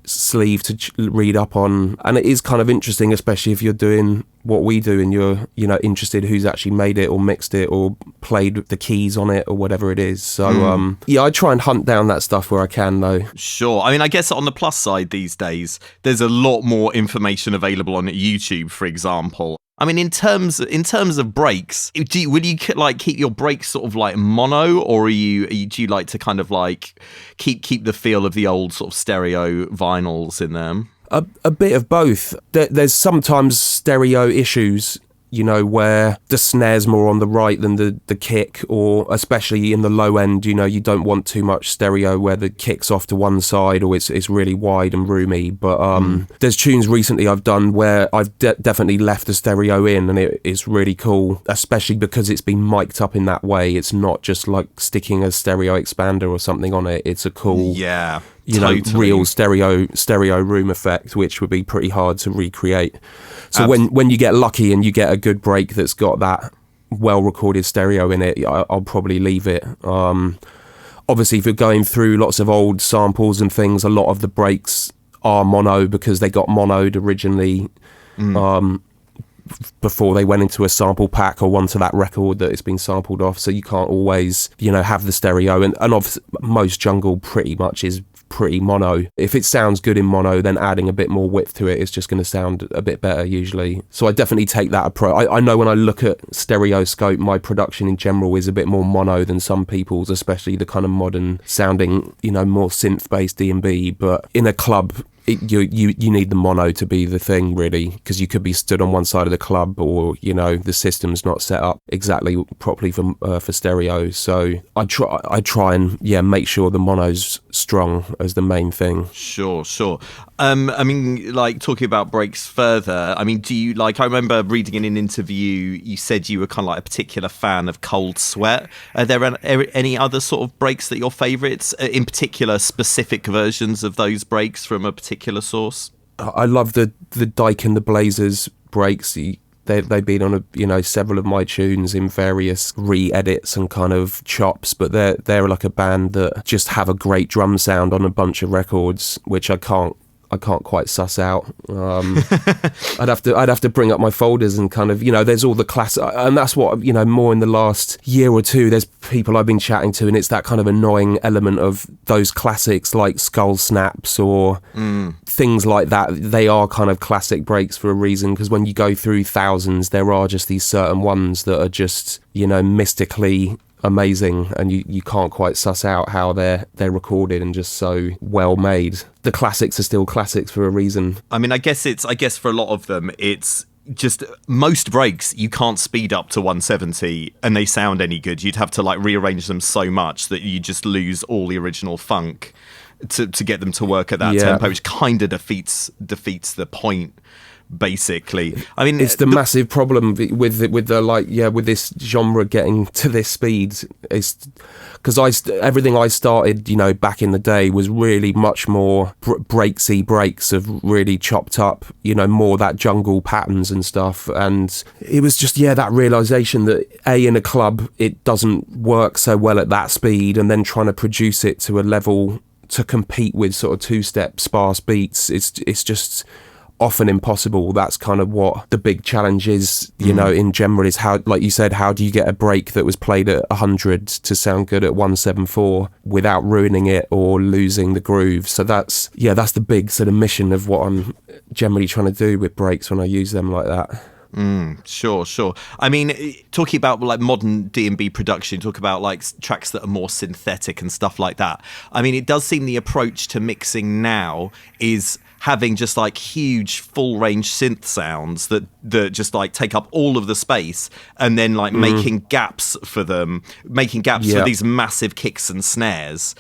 sleeve to read up on. And it is kind of interesting, especially if you're doing what we do and you're, interested who's actually made it or mixed it or played the keys on it or whatever it is. So, I try and hunt down that stuff where I can, though. Sure. I mean, I guess on the plus side these days, there's a lot more information available on YouTube, for example. I mean, in terms of breaks, would you like keep your breaks sort of like mono, or do you like to kind of like keep the feel of the old sort of stereo vinyls in them? A bit of both. There's sometimes stereo issues, where the snare's more on the right than the kick, or especially in the low end, you don't want too much stereo where the kick's off to one side or it's really wide and roomy. But there's tunes recently I've done where I've definitely left the stereo in, and it's really cool, especially because it's been mic'd up in that way. It's not just like sticking a stereo expander or something on it. It's a cool... Yeah. Totally. Real stereo room effect, which would be pretty hard to recreate. So when you get lucky and you get a good break that's got that well recorded stereo in it, I'll probably leave it. Obviously, if you're going through lots of old samples and things, a lot of the breaks are mono because they got monoed originally before they went into a sample pack or onto that record that it's been sampled off. So you can't always, have the stereo. And obviously, most jungle pretty much is pretty mono. If it sounds good in mono, then adding a bit more width to it is just going to sound a bit better usually. So I definitely take that approach. I know when I look at Stereoscope, my production in general is a bit more mono than some people's, especially the kind of modern sounding, more synth-based D&B. But in a club, you need the mono to be the thing, really, because you could be stood on one side of the club, or the system's not set up exactly properly for stereo. So I try and make sure the mono's strong as the main thing. Sure. I mean, like, talking about breaks further, I mean, do you like? I remember reading in an interview you said you were kind of like a particular fan of Cold Sweat. Are there any other sort of breaks that your favourites, in particular specific versions of those breaks from a particular source? I love the Dyke and the Blazers breaks. They've been on several of my tunes in various re-edits and kind of chops, but they're like a band that just have a great drum sound on a bunch of records, which I can't quite suss out. I'd have to bring up my folders and kind of, there's all the classic, and that's what, more in the last year or two, there's people I've been chatting to, and it's that kind of annoying element of those classics like Skull Snaps or things like that. They are kind of classic breaks for a reason, because when you go through thousands, there are just these certain ones that are just, mystically amazing, and you can't quite suss out how they're recorded and just so well made. The classics are still classics for a reason. I mean, I guess for a lot of them, it's just most breaks you can't speed up to 170 and they sound any good. You'd have to like rearrange them so much that you just lose all the original funk to get them to work at that tempo, which kind of defeats the point. Basically, I mean, it's the massive problem with this genre getting to this speed. Is because everything I started, back in the day was really much more breaksy breaks of really chopped up, more that jungle patterns and stuff. And it was just that realization that in a club it doesn't work so well at that speed, and then trying to produce it to a level to compete with sort of two-step sparse beats. It's just often impossible. That's kind of what the big challenge is, in general, is how, like you said, how do you get a break that was played at 100 to sound good at 174 without ruining it or losing the groove? So that's the big sort of mission of what I'm generally trying to do with breaks when I use them like that. Sure. I mean, talking about like modern D&B production, talk about like tracks that are more synthetic and stuff like that. I mean, it does seem the approach to mixing now is having just like huge full range synth sounds that just like take up all of the space, and then like making gaps for these massive kicks and snares,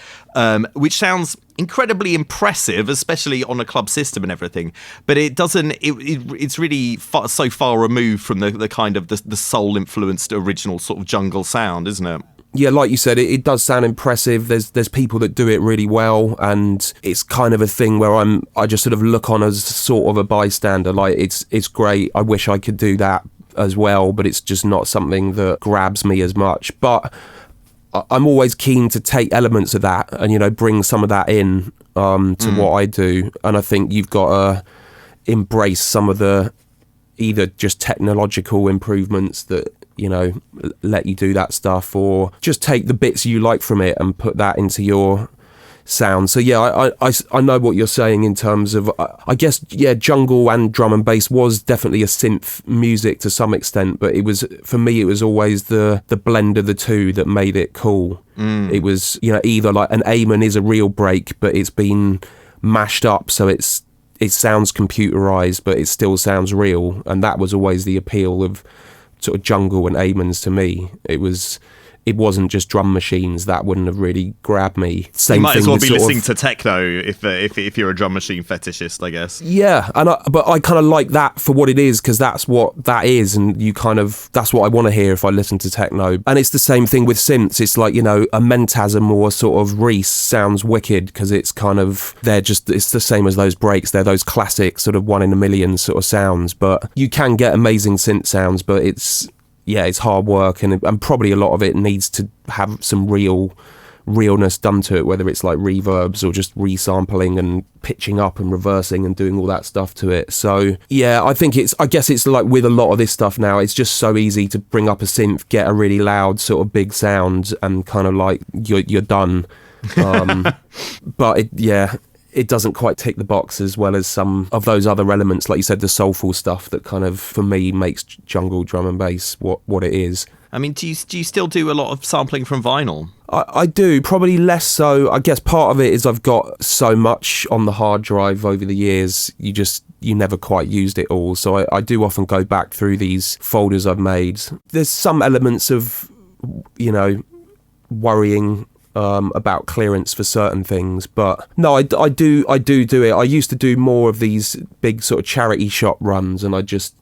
which sounds incredibly impressive, especially on a club system and everything. But it doesn't. It's really so far removed from the kind of the soul influenced original sort of jungle sound, isn't it? Yeah, like you said, it does sound impressive. There's people that do it really well, and it's kind of a thing where I just sort of look on as sort of a bystander. Like it's great. I wish I could do that as well, but it's just not something that grabs me as much. But I'm always keen to take elements of that and bring some of that in to what I do. And I think you've got to embrace some of the either just technological improvements that let you do that stuff, or just take the bits you like from it and put that into your sound. So I know what you're saying in terms of, I guess, jungle and drum and bass was definitely a synth music to some extent, but for me it was always the blend of the two that made it cool. It was either like an Amen is a real break, but it's been mashed up so it sounds computerized but it still sounds real, and that was always the appeal of sort of jungle and Amens to me. It wasn't just drum machines. That wouldn't have really grabbed me. You might as well be listening to techno if you're a drum machine fetishist, I guess. Yeah, but I kind of like that for what it is, because that's what that is, and that's what I want to hear if I listen to techno. And it's the same thing with synths. It's like, a Mentasm or a sort of Reese sounds wicked because it's kind of, it's the same as those breaks. They're those classic sort of 1 in a million sort of sounds, but you can get amazing synth sounds, but it's hard work, and probably a lot of it needs to have some realness done to it, whether it's like reverbs or just resampling and pitching up and reversing and doing all that stuff to it. So I guess it's like with a lot of this stuff now, it's just so easy to bring up a synth, get a really loud sort of big sound, and kind of like you're done. But it doesn't quite tick the box as well as some of those other elements, like you said, the soulful stuff that kind of, for me, makes jungle drum and bass what it is. I mean, do you still do a lot of sampling from vinyl? I do, probably less so. I guess part of it is I've got so much on the hard drive over the years, you never quite used it all. So I do often go back through these folders I've made. There's some elements of, worrying about clearance for certain things, but no, I do it. I used to do more of these big sort of charity shop runs, and I just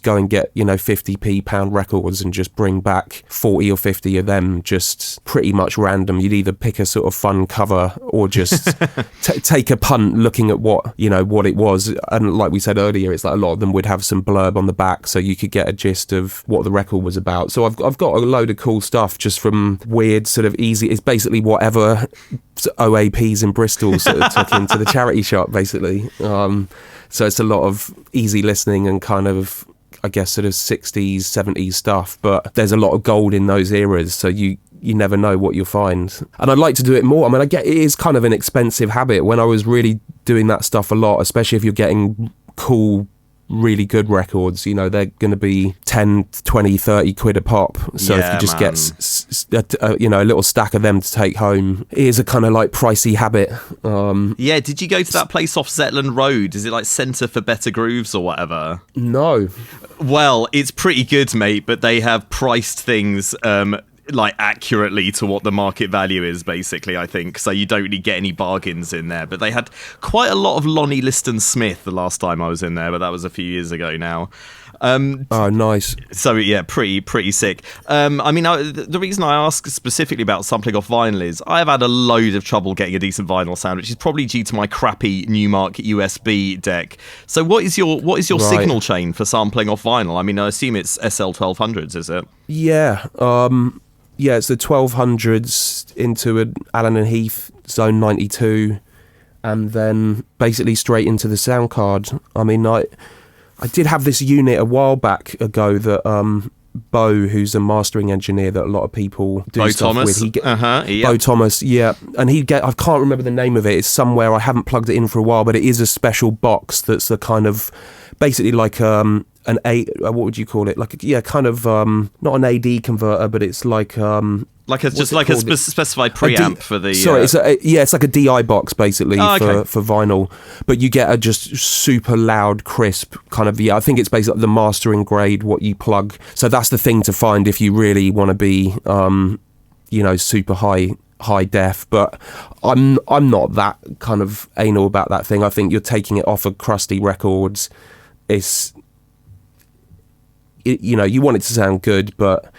go and get 50p pound records and just bring back 40 or 50 of them, just pretty much random. You'd either pick a sort of fun cover or just take a punt looking at what it was. And like we said earlier, it's like a lot of them would have some blurb on the back so you could get a gist of what the record was about. So I've got a load of cool stuff just from weird sort of easy, it's basically whatever OAPs in Bristol sort of took into the charity shop basically. So it's a lot of easy listening and kind of, I guess, sort of 60s, 70s stuff. But there's a lot of gold in those eras, so you never know what you'll find. And I'd like to do it more. I mean, I get it is kind of an expensive habit. When I was really doing that stuff a lot, especially if you're getting cool really good records, you know, they're going to be 10, 20, 30 quid a pop. So if you just get, you know, a little stack of them to take home, it is a kind of like pricey habit. Yeah, did you go to that place off Zetland Road? Is it like Centre for Better Grooves or whatever? No. Well, it's pretty good, mate, but they have priced things like accurately to what the market value is, basically, I think. So you don't really get any bargains in there. But they had quite a lot of Lonnie Liston Smith the last time I was in there, but that was a few years ago now. Oh, nice. So yeah, pretty sick. I mean, the reason I ask specifically about sampling off vinyl is I have had a load of trouble getting a decent vinyl sound, which is probably due to my crappy Newmark USB deck. So what is your signal chain for sampling off vinyl? I mean, I assume it's SL1200s, is it? Yeah. Yeah, it's the 1200s into an Allen and Heath Zone 92, and then basically straight into the sound card. I mean, I did have this unit a while back ago that Bo, who's a mastering engineer that a lot of people do Bo stuff Thomas. with. Yeah. Bo Thomas, yeah. And I can't remember the name of it. It's somewhere, I haven't plugged it in for a while, but it is a special box that's the kind of, basically like what would you call it? Kind of not an AD converter, but it's like a specified preamp for the. Sorry, it's like a DI box basically for vinyl, but you get a just super loud, crisp kind of. Yeah, I think it's basically the mastering grade what you plug. So that's the thing to find if you really want to be, you know, super high def. But I'm not that kind of anal about that thing. I think you're taking it off of crusty records. You know, you want it to sound good, but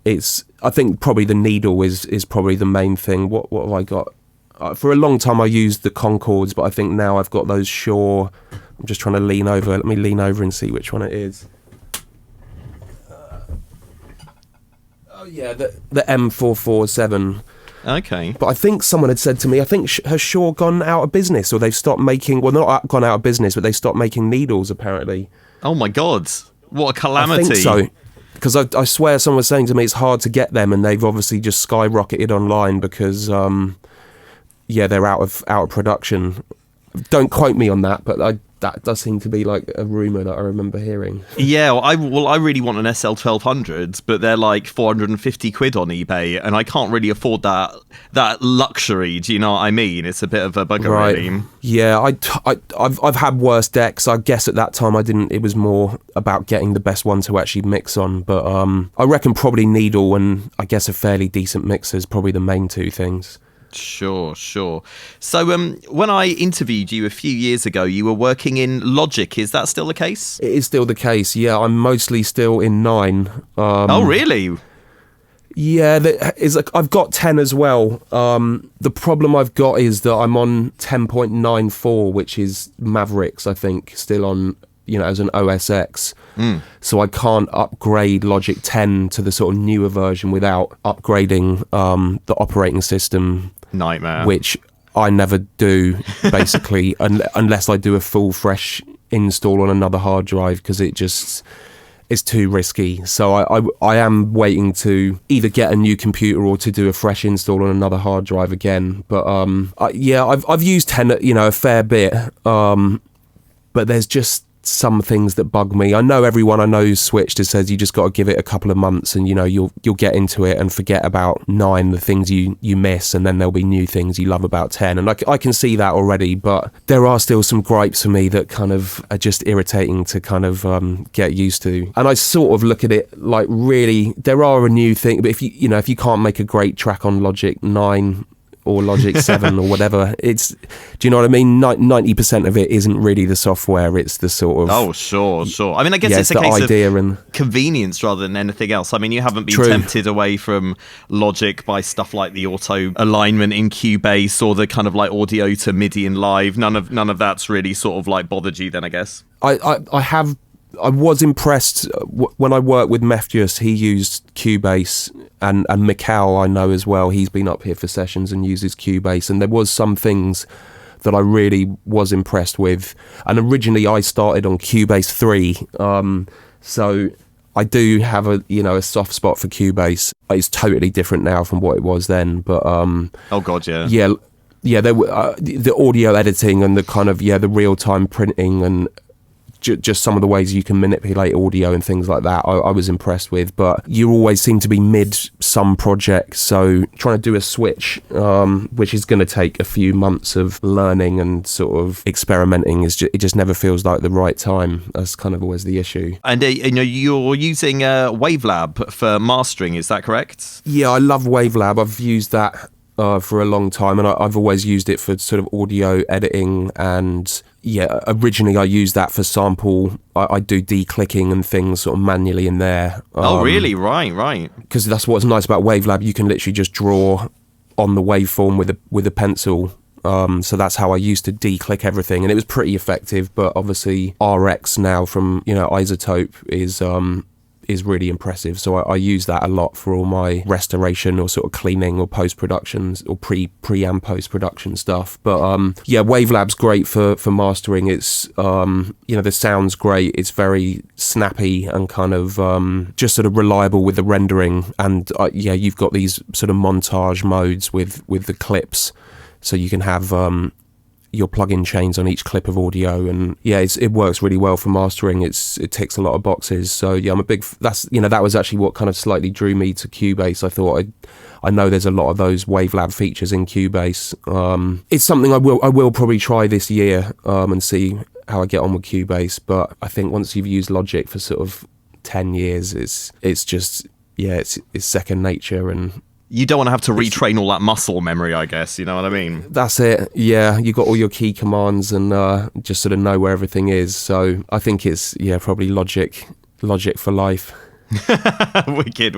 I think probably the needle is probably the main thing. What have I got? For a long time I used the Concords, but I think now I've got those Shure. I'm just trying to lean over. Let me lean over and see which one it is. Oh yeah, the M447. Okay. But I think someone had said to me, I think has Shure gone out of business, or they've stopped making, well, not gone out of business, but they stopped making needles apparently. Oh my God. What a calamity. I think so. Because I swear someone was saying to me it's hard to get them, and they've obviously just skyrocketed online because, they're out of production. Don't quote me on that, but that does seem to be like a rumour that I remember hearing. Yeah, I really want an SL1200, but they're like 450 quid on eBay, and I can't really afford that luxury. Do you know what I mean? It's a bit of a bugger, right. Really. Yeah, I've had worse decks. I guess at that time I didn't. It was more about getting the best one to actually mix on. But I reckon probably needle and I guess a fairly decent mixer is probably the main two things. Sure. So when I interviewed you a few years ago, you were working in Logic. Is that still the case? It is still the case, yeah. I'm mostly still in 9. Oh, really? Yeah, I've got 10 as well. The problem I've got is that I'm on 10.94, which is Mavericks, I think, still on, you know, as an OS X. So I can't upgrade Logic 10 to the sort of newer version without upgrading the operating system. Nightmare. Which I never do, basically, unless I do a full fresh install on another hard drive, because it's too risky. So I am waiting to either get a new computer or to do a fresh install on another hard drive again. But I've used 10, you know, a fair bit. But there's just some things that bug me. I know everyone I know who's switched has said you just got to give it a couple of months, and you know you'll get into it and forget about 9, the things you miss, and then there'll be new things you love about 10. And I can see that already, but there are still some gripes for me that kind of are just irritating to kind of get used to. And I sort of look at it like, really, there are a new thing, but if you can't make a great track on Logic 9 or Logic 7 or whatever, do you know what I mean? 90% of it isn't really the software, it's the sort of... Oh, sure. I mean, I guess it's a case of convenience rather than anything else. I mean, you haven't been tempted away from Logic by stuff like the auto alignment in Cubase or the kind of like audio to MIDI in Live. None of that's really sort of like bothered you then, I guess. I was impressed when I worked with Meftius. He used Cubase, and Mikhail I know as well. He's been up here for sessions and uses Cubase, and there was some things that I really was impressed with. And originally I started on Cubase 3, so I do have a soft spot for Cubase. It's totally different now from what it was then, but oh god, yeah. There were the audio editing and the kind of the real-time printing and just some of the ways you can manipulate audio and things like that, I was impressed with. But you always seem to be mid some project, so trying to do a switch, which is going to take a few months of learning and sort of experimenting, it just never feels like the right time. That's kind of always the issue. And you're using Wavelab for mastering, is that correct? Yeah, I love Wavelab. I've used that for a long time, and I've always used it for sort of audio editing. And yeah, originally I used that for sample. I do declicking and things sort of manually in there. Oh, really? Right. Because that's what's nice about Wavelab. You can literally just draw on the waveform with a pencil. So that's how I used to declick everything, and it was pretty effective. But obviously RX now from Isotope is really impressive. So I use that a lot for all my restoration or sort of cleaning or post-productions or pre and post-production stuff. But yeah, Wavelab's great for mastering. It's the sound's great. It's very snappy and kind of just sort of reliable with the rendering. And you've got these sort of montage modes with the clips, so you can have your plug-in chains on each clip of audio, and it works really well for mastering. It ticks a lot of boxes. So yeah, I'm a big. That was actually what kind of slightly drew me to Cubase. I thought I know there's a lot of those Wavelab features in Cubase. It's something I will probably try this year and see how I get on with Cubase. But I think once you've used Logic for sort of 10 years, it's just it's second nature. And you don't want to have to retrain all that muscle memory, I guess. You know what I mean? That's it. Yeah, you got all your key commands and just sort of know where everything is. So I think it's probably Logic for life. Wicked.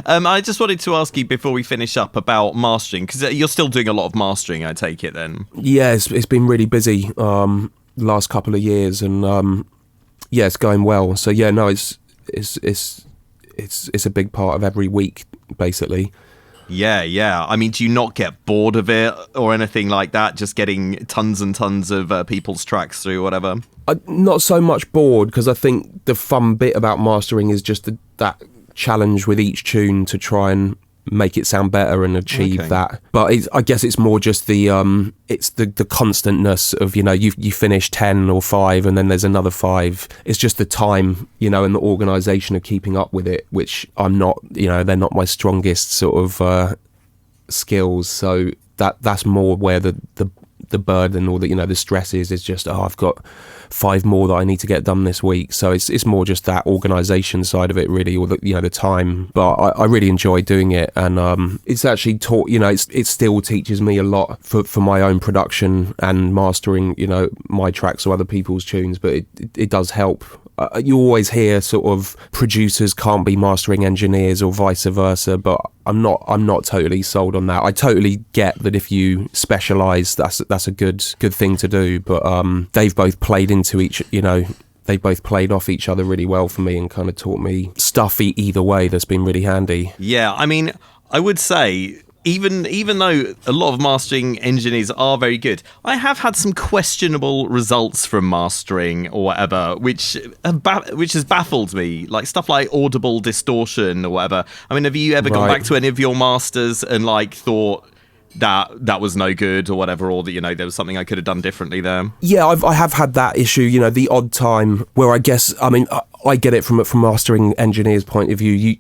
I just wanted to ask you before we finish up about mastering, because you're still doing a lot of mastering, I take it then. Yeah, it's been really busy the last couple of years, and it's going well. So yeah, no, it's a big part of every week, basically. Yeah. I mean, do you not get bored of it or anything like that? Just getting tons and tons of people's tracks through, whatever? Not so much bored, because I think the fun bit about mastering is just that challenge with each tune to try and make it sound better and achieve that. But I guess it's more just the constantness of you finish 10 or 5 and then there's another 5. It's just the time and the organisation of keeping up with it, which I'm not. They're not my strongest sort of skills. So that's more where the burden or the stress is just I've got 5 more that I need to get done this week. So it's more just that organisation side of it, really, or the time. But I really enjoy doing it, and it's actually taught. It still teaches me a lot for my own production and mastering. My tracks or other people's tunes, but it does help. You always hear sort of producers can't be mastering engineers or vice versa, but I'm not totally sold on that. I totally get that if you specialise, that's a good thing to do. But they've both played into each. They both played off each other really well for me and kind of taught me stuff either way that's been really handy. Yeah, I mean, I would say, even though a lot of mastering engineers are very good, I have had some questionable results from mastering or whatever, which has baffled me. Like stuff like audible distortion or whatever. I mean, have you ever gone back to any of your masters and thought that was no good or whatever, or that there was something I could have done differently there? Yeah, I have had that issue. The odd time where I guess I get it from mastering engineers' point of view.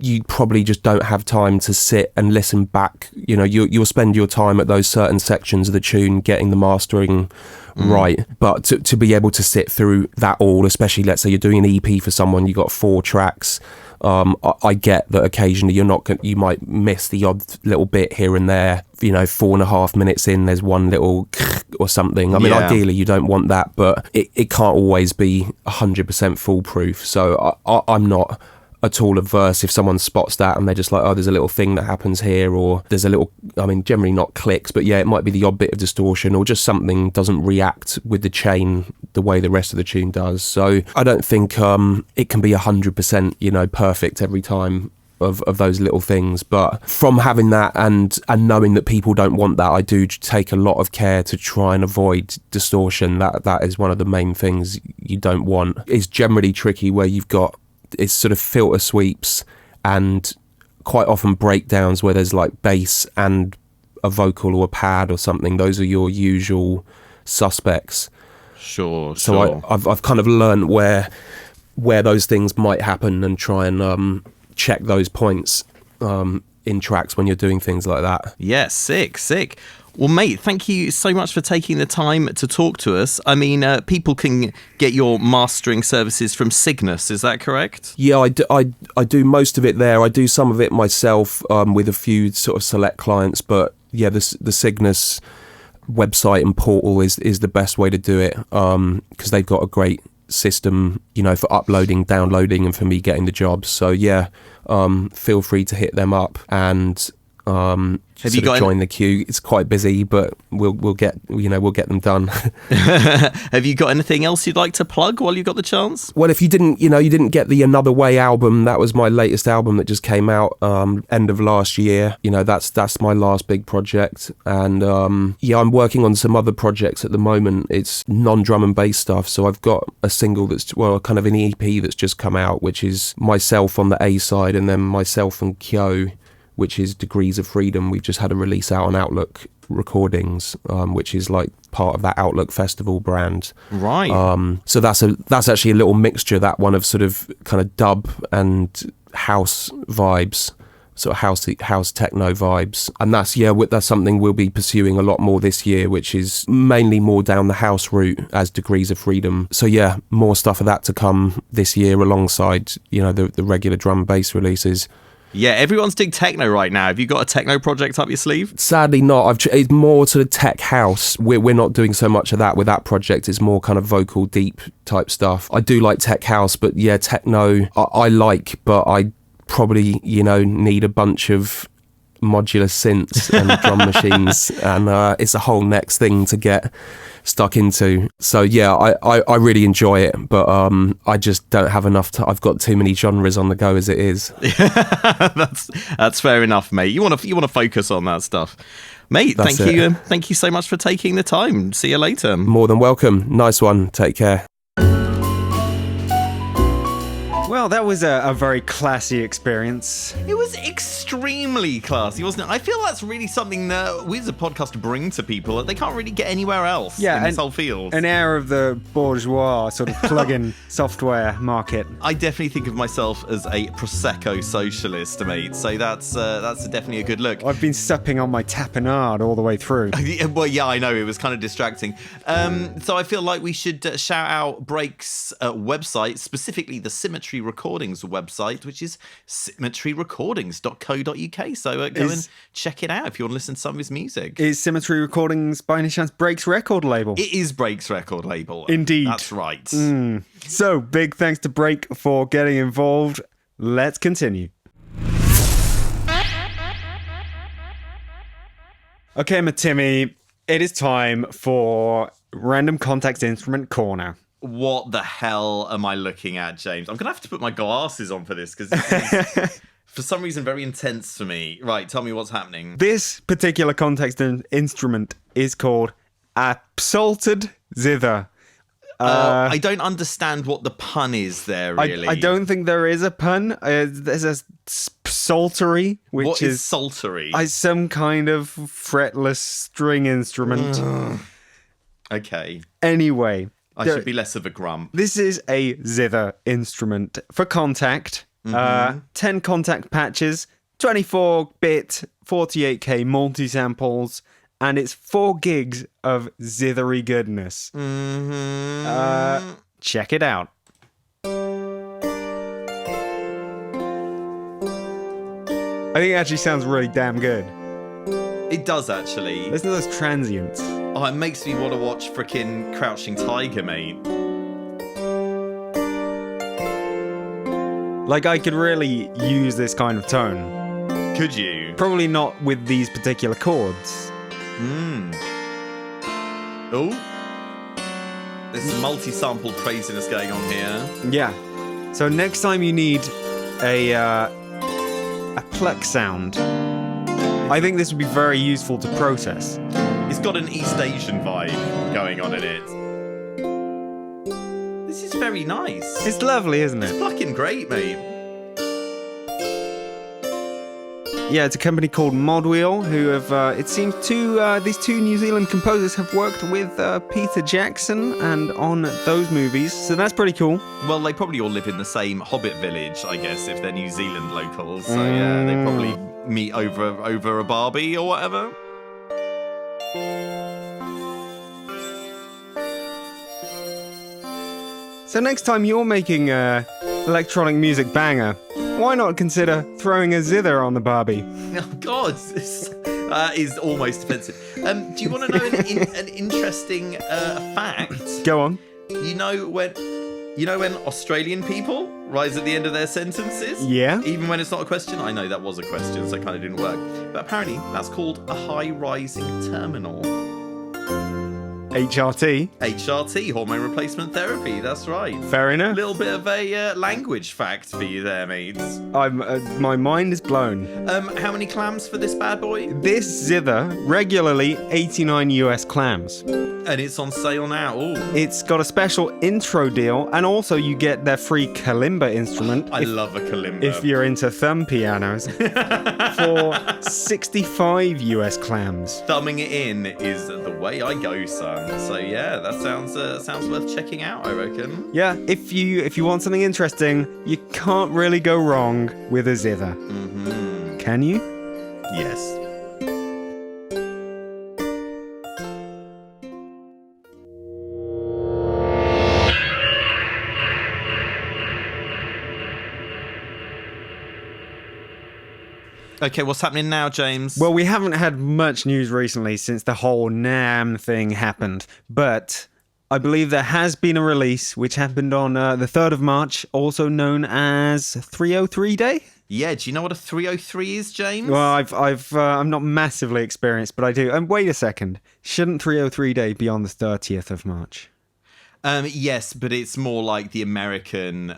You probably just don't have time to sit and listen back. You'll spend your time at those certain sections of the tune getting the mastering right. But to be able to sit through that all, especially let's say you're doing an EP for someone, you got 4 tracks. I get that occasionally you might miss the odd little bit here and there. 4.5 minutes in, there's one little or something. I mean, ideally you don't want that, but it can't always be 100% foolproof. So I'm not at all averse if someone spots that and they're just like, oh, there's a little thing that happens here, or there's a little, generally not clicks, but it might be the odd bit of distortion or just something doesn't react with the chain the way the rest of the tune does. So I don't think it can be 100% perfect every time of those little things. But from having that and knowing that people don't want that, I do take a lot of care to try and avoid distortion. That is one of the main things you don't want. It's generally tricky where it's sort of filter sweeps and quite often breakdowns where there's like bass and a vocal or a pad or something. Those are your usual suspects. Sure. So I've kind of learned where those things might happen and try and check those points in tracks when you're doing things like that. Yeah, sick. Well, mate, thank you so much for taking the time to talk to us. I mean, people can get your mastering services from Cygnus, is that correct? Yeah, I do most of it there. I do some of it myself with a few sort of select clients, but yeah, the Cygnus website and portal is the best way to do it because they've got a great system, for uploading, downloading, and for me getting the jobs. So yeah, feel free to hit them up and Have you got join the queue. It's quite busy, but we'll get them done. Have you got anything else you'd like to plug while you've got the chance? Well, if you didn't get the Another Way album, that was my latest album that just came out end of last year. That's my last big project, and I'm working on some other projects at the moment. It's non-drum and bass stuff, so I've got a single that's kind of an EP that's just come out, which is myself on the A side, and then myself and Kyo, which is Degrees of Freedom. We've just had a release out on Outlook Recordings, which is like part of that Outlook Festival brand. Right. So that's actually a little mixture, that one, of sort of kind of dub and house vibes, sort of house techno vibes. And that's something we'll be pursuing a lot more this year, which is mainly more down the house route as Degrees of Freedom. So yeah, more stuff of that to come this year alongside, the regular drum and bass releases. Yeah, everyone's doing techno right now. Have you got a techno project up your sleeve? Sadly not. It's more sort of tech house. We're not doing so much of that with that project. It's more kind of vocal deep type stuff. I do like tech house, but yeah, techno I like, but I probably, need a bunch of modular synths and drum machines, and it's a whole next thing to get stuck into. So yeah, I really enjoy it, but I just don't have enough to. I've got too many genres on the go as it is. That's fair enough, mate. You want to focus on that stuff, mate. Thank you so much for taking the time. See you later. More than welcome. Nice one. Take care. Well, that was a very classy experience. It was extremely classy, wasn't it? I feel that's really something that we as a podcast bring to people that they can't really get anywhere else in this whole field. An air of the bourgeois sort of plug-in software market. I definitely think of myself as a Prosecco socialist, mate. So that's definitely a good look. I've been supping on my tapenade all the way through. Well, yeah, I know. It was kind of distracting. So I feel like we should shout out Break's website, specifically the Symmetry Recordings website, which is symmetryrecordings.co.uk. So go and check it out if you want to listen to some of his music. Is Symmetry Recordings by any chance Break's record label? It is Break's record label. Indeed. That's right. So big thanks to Break for getting involved. Let's continue. Okay, Mattimmy, it is time for Random Context Instrument Corner. What the hell am I looking at, James? I'm going to have to put my glasses on for this because this is, for some reason, very intense for me. Right, tell me what's happening. This particular context instrument is called a psaltered zither. I don't understand what the pun is there, really. I don't think there is a pun. There's a psaltery, which what is psaltery? Some kind of fretless string instrument. Okay. Anyway. I should be less of a grump. This is a zither instrument for contact. 10 contact patches, 24-bit, 48K multi-samples, and it's 4 gigs of zithery goodness. Check it out. I think it actually sounds really damn good. It does, actually. Listen to those transients. Oh, it makes me want to watch frickin' Crouching Tiger, mate. Like, I could really use this kind of tone. Could you? Probably not with these particular chords. Oh. There's some multi-sampled craziness going on here. Yeah. So next time you need a pluck sound, I think this would be very useful to process. It's got an East Asian vibe going on in it. This is very nice. It's lovely, isn't it? It's fucking great, mate. Yeah, it's a company called Modwheel, who have, it seems, these two New Zealand composers have worked with Peter Jackson and on those movies, so that's pretty cool. Well, they probably all live in the same Hobbit village, I guess, if they're New Zealand locals. So yeah, they probably meet over a Barbie or whatever. So next time you're making a electronic music banger, why not consider throwing a zither on the Barbie? Oh God, that is almost offensive. Do you want to know an interesting fact? Go on. You know when Australian people rise at the end of their sentences? Yeah. Even when it's not a question? I know that was a question, so it kind of didn't work. But apparently that's called a high-rising terminal. HRT, hormone replacement therapy, that's right. Fair A enough. little bit of a language fact for you there, mates. My mind is blown. How many clams for this bad boy? This zither, regularly 89 US clams. And it's on sale now. Ooh. It's got a special intro deal, and also you get their free kalimba instrument. I love a kalimba. If you're into thumb pianos, for 65 US clams. Thumbing it in is the way I go, son. So yeah, that sounds worth checking out, I reckon. Yeah, if you want something interesting, you can't really go wrong with a zither. Mm-hmm. Can you? Yes. Okay, what's happening now, James? Well, we haven't had much news recently since the whole NAMM thing happened, but I believe there has been a release which happened on the 3rd of March, also known as 303 Day. Yeah, do you know what a 303 is, James? Well, I'm not massively experienced, but I do. And wait a second, shouldn't 303 Day be on the 30th of March? Yes, but it's more like the American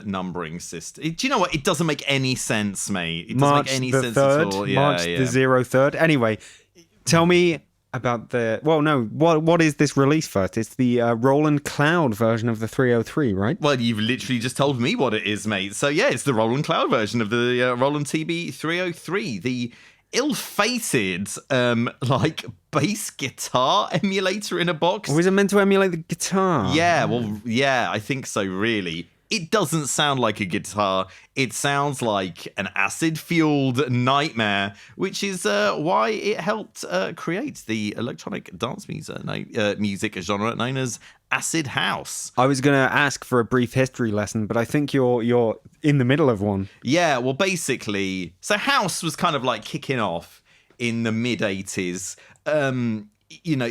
numbering system. Do you know what? It doesn't make any sense, mate. It doesn't March make any the sense 3rd, at all. March the 03rd. Anyway, tell me about the... Well, no, what is this release first? It's the Roland Cloud version of the 303, right? Well, you've literally just told me what it is, mate. So yeah, it's the Roland Cloud version of the Roland TB 303. The ill-fated, bass guitar emulator in a box. Or is it meant to emulate the guitar? Yeah, well, yeah, I think so, really. It doesn't sound like a guitar. It sounds like an acid-fueled nightmare, which is why it helped create the electronic dance music genre known as acid house. I was going to ask for a brief history lesson, but I think you're in the middle of one. Yeah, well, basically, so house was kind of like kicking off in the mid-80s.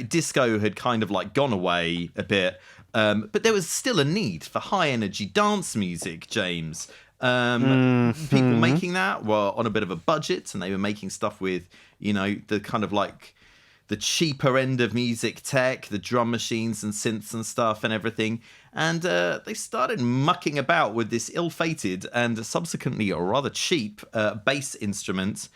Disco had kind of like gone away a bit. But there was still a need for high-energy dance music, James. People making that were on a bit of a budget, and they were making stuff with, the kind of like the cheaper end of music tech, the drum machines and synths and stuff and everything. And they started mucking about with this ill-fated and subsequently a rather cheap bass instrument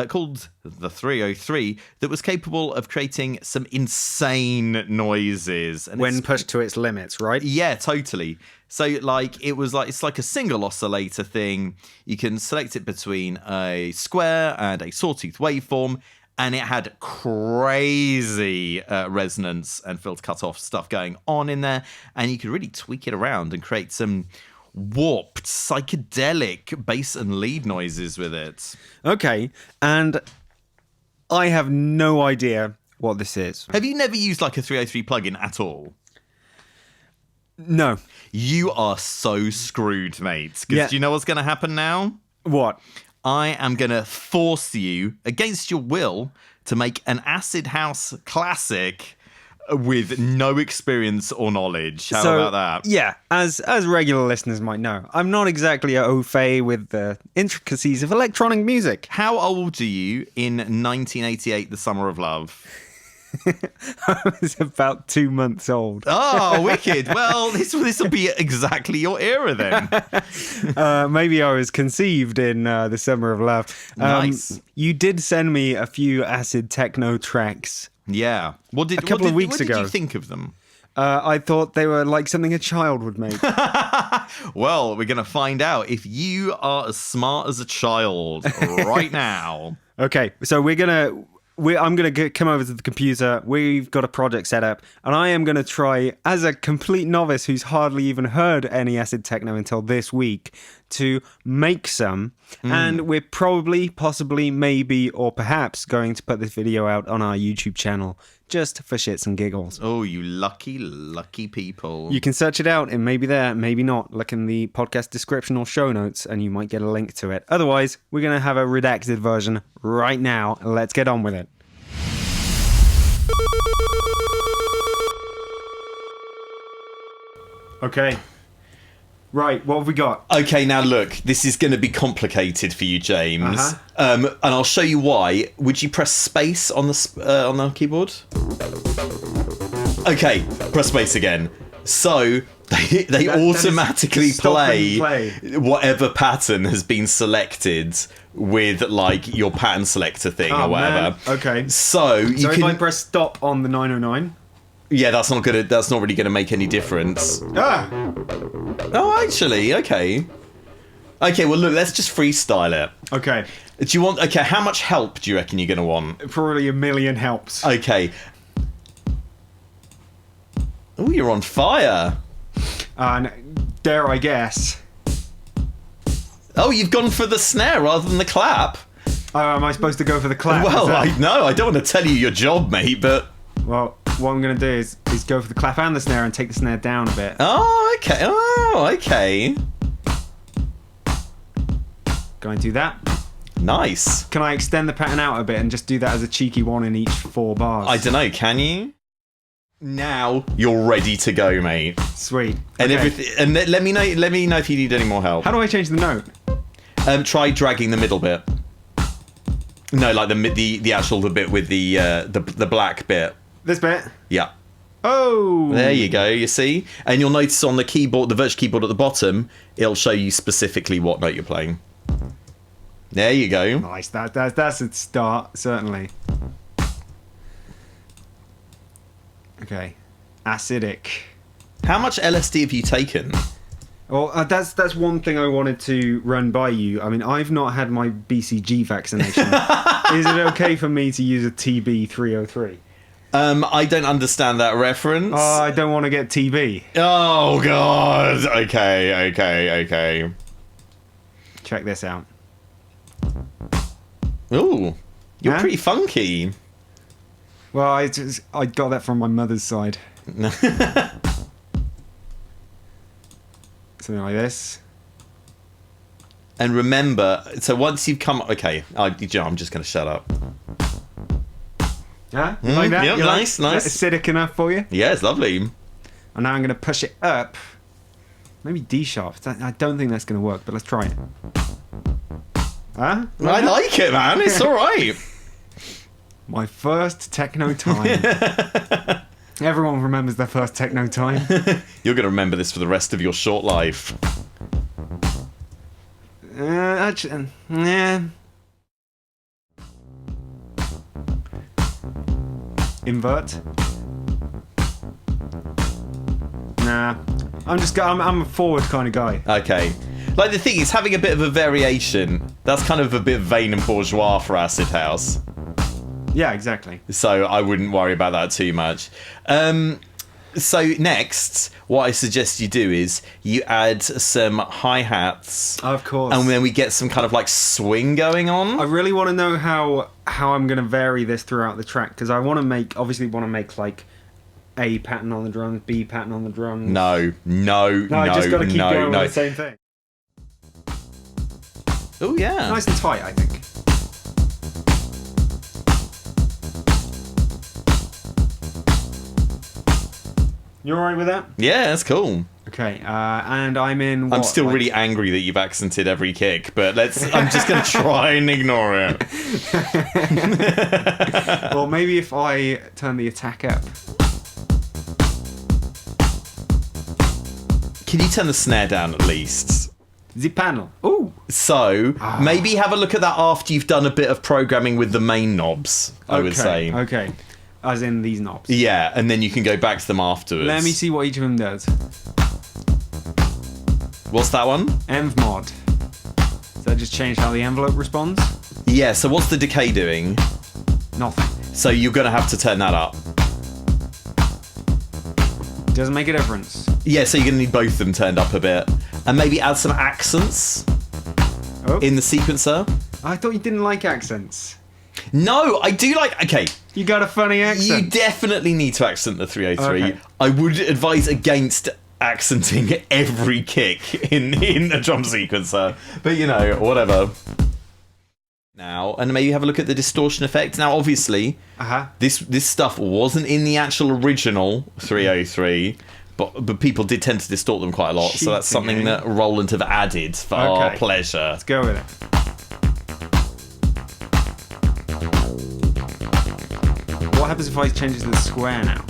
called the 303 that was capable of creating some insane noises. And when pushed to its limits, right? Yeah, totally. So it's like a single oscillator thing. You can select it between a square and a sawtooth waveform, and it had crazy resonance and filter cutoff stuff going on in there, and you could really tweak it around and create some warped, psychedelic bass and lead noises with it. Okay, and I have no idea what this is. Have you never used like a 303 plugin at all? No. You are so screwed, mate. Because do you know what's going to happen now? What? I am going to force you, against your will, to make an acid house classic with no experience or knowledge. How about that? Yeah, as regular listeners might know, I'm not exactly au fait with the intricacies of electronic music. How old are you in 1988, The Summer of Love? I was about 2 months old. Oh, wicked. Well, this will be exactly your era then. Maybe I was conceived in The Summer of Love. Nice. You did send me a few acid techno tracks. Yeah. A couple of weeks ago. What did you think of them? I thought they were like something a child would make. Well, we're going to find out if you are as smart as a child right now. Okay, so I'm going to come over to the computer. We've got a project set up, and I am going to try, as a complete novice who's hardly even heard any acid techno until this week, to make some. And we're probably, possibly, maybe, or perhaps going to put this video out on our YouTube channel just for shits and giggles. Oh, you lucky, lucky people. You can search it out. It may be there, maybe not. Look in the podcast description or show notes, and you might get a link to it. Otherwise, we're going to have a redacted version right now. Let's get on with it. Okay. Right, what have we got? Okay, now look, this is going to be complicated for you, James. And I'll show you why. Would you press space on the keyboard? Okay, press space again. So they automatically play whatever pattern has been selected with like your pattern selector thing or whatever. Man. Okay. So if I press stop on the 909. Yeah, that's not really gonna make any difference. Oh, actually, okay. Okay, well look, let's just freestyle it. Okay. Do you want? Okay, how much help do you reckon you're gonna want? Probably a million helps. Okay. Oh, you're on fire. Dare I guess? Oh, you've gone for the snare rather than the clap. Oh, am I supposed to go for the clap? Well, I don't want to tell you your job, mate, but... Well, what I'm going to do is go for the clap and the snare and take the snare down a bit. Oh, okay. Oh, okay. Can I do that? Nice. Can I extend the pattern out a bit and just do that as a cheeky one in each 4 bars? I don't know, can you? Now you're ready to go, mate. Sweet. And okay. everything. And let me know if you need any more help. How do I change the note? Try dragging the middle bit. No, like the actual bit with the black bit. This bit? Yeah. Oh! There you go, you see? And you'll notice on the keyboard, the virtual keyboard at the bottom, it'll show you specifically what note you're playing. There you go. Nice, that's a start, certainly. Okay. Acidic. How much LSD have you taken? Well, that's one thing I wanted to run by you. I mean, I've not had my BCG vaccination. Is it okay for me to use a TB303? I don't understand that reference. Oh, I don't want to get TB. Oh, God. Okay. Check this out. Ooh, you're pretty funky. Well, I got that from my mother's side. Something like this. And remember, so once you've come... Okay, I'm just going to shut up. Huh? You like that? Yeah, nice. Is that acidic enough for you? Yeah, it's lovely. And now I'm going to push it up. Maybe D sharp. I don't think that's going to work, but let's try it. Huh? I like it, man. It's all right. My first techno time. Everyone remembers their first techno time. You're going to remember this for the rest of your short life. Actually, yeah. Invert. Nah. I'm a forward kind of guy. Okay. Like, the thing is, having a bit of a variation, that's kind of a bit vain and bourgeois for acid house. Yeah, exactly. So I wouldn't worry about that too much. So next, what I suggest you do is you add some hi-hats. Of course. And then we get some kind of like swing going on. I really want to know how I'm going to vary this throughout the track, because I want to make like A pattern on the drums, B pattern on the drums. No, I just got to keep going with the same thing. Oh, yeah. Nice and tight, I think. You alright with that? Yeah, that's cool. Okay, and I'm in what, I'm still really angry that you've accented every kick, but I'm just going to try and ignore it. Well, maybe if I turn the attack up. Can you turn the snare down at least? The panel. Ooh. So, maybe have a look at that after you've done a bit of programming with the main knobs, I would say. Okay. As in these knobs. Yeah, and then you can go back to them afterwards. Let me see what each of them does. What's that one? Env mod. Does that just change how the envelope responds? Yeah, so what's the decay doing? Nothing. So you're going to have to turn that up. Doesn't make a difference. Yeah, so you're going to need both of them turned up a bit. And maybe add some accents in the sequencer. I thought you didn't like accents. No, I do like... Okay. You got a funny accent. You definitely need to accent the 303. Okay. I would advise against accenting every kick in a drum sequencer. But, you know, whatever. Now, and maybe have a look at the distortion effect. Now, obviously, this stuff wasn't in the actual original 303, but people did tend to distort them quite a lot. So that's something that Roland have added for our pleasure. Let's go with it. What happens if I change it to the square now?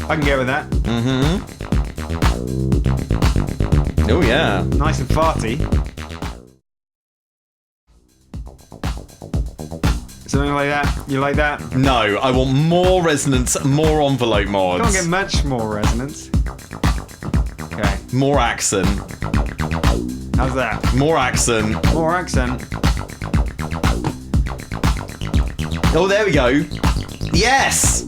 I can get with that. Oh, yeah. Nice and farty. Something like that. You like that? No, I want more resonance, more envelope mods. Can't get much more resonance. Okay. More accent. How's that? More accent. More accent. Oh, there we go. Yes!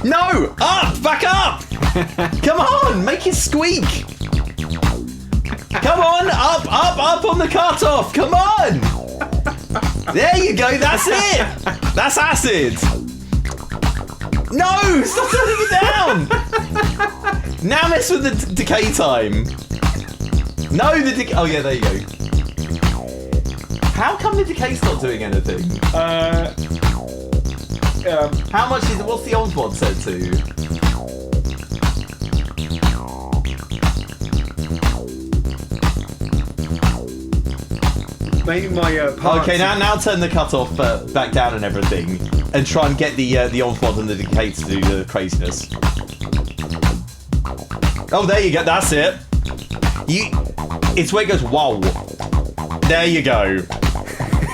No! Up! Back up! Come on! Make it squeak! Come on! Up on the cutoff! Come on! There you go, that's it! That's acid! No! Stop turning it down! Now mess with the decay time. No, the decay... Oh yeah, there you go. How come the decay's not doing anything? How much is it? What's the old mod set to? Maybe my parts. Okay, now turn the cutoff back down and everything, and try and get the old mod and the decay to do the craziness. Oh, there you go. That's it. It's where it goes. Whoa. There you go.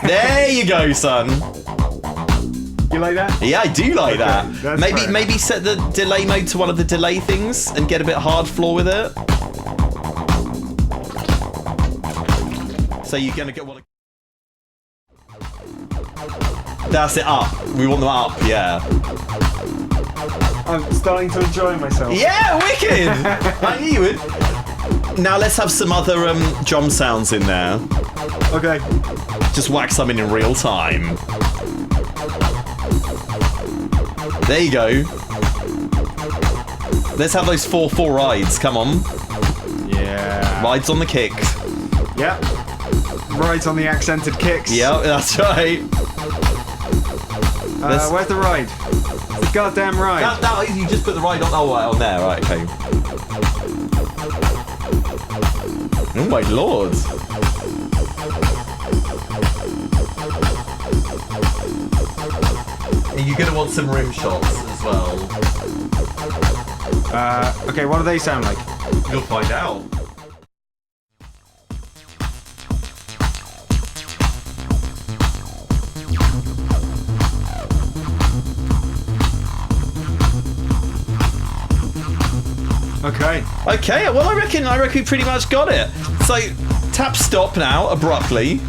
There you go, son. You like that? Yeah, I do like that. Maybe set the delay mode to one of the delay things and get a bit hard floor with it. So you're gonna get one. That's it, up. We want them up, yeah. I'm starting to enjoy myself. Yeah, wicked! I knew you would. Now let's have some other drum sounds in there. Okay. Just whack some in real time. There you go. Let's have those 4/4 rides, come on. Yeah. Rides on the kick. Yep. Rides on the accented kicks. Yeah, that's right. Where's the ride? The goddamn ride. That, you just put the ride on. Oh, right, on there. Right, okay. Oh my lord. And you're gonna want some rim shots as well. Okay, what do they sound like? You'll find out. Okay, well I reckon we pretty much got it. So tap stop now abruptly.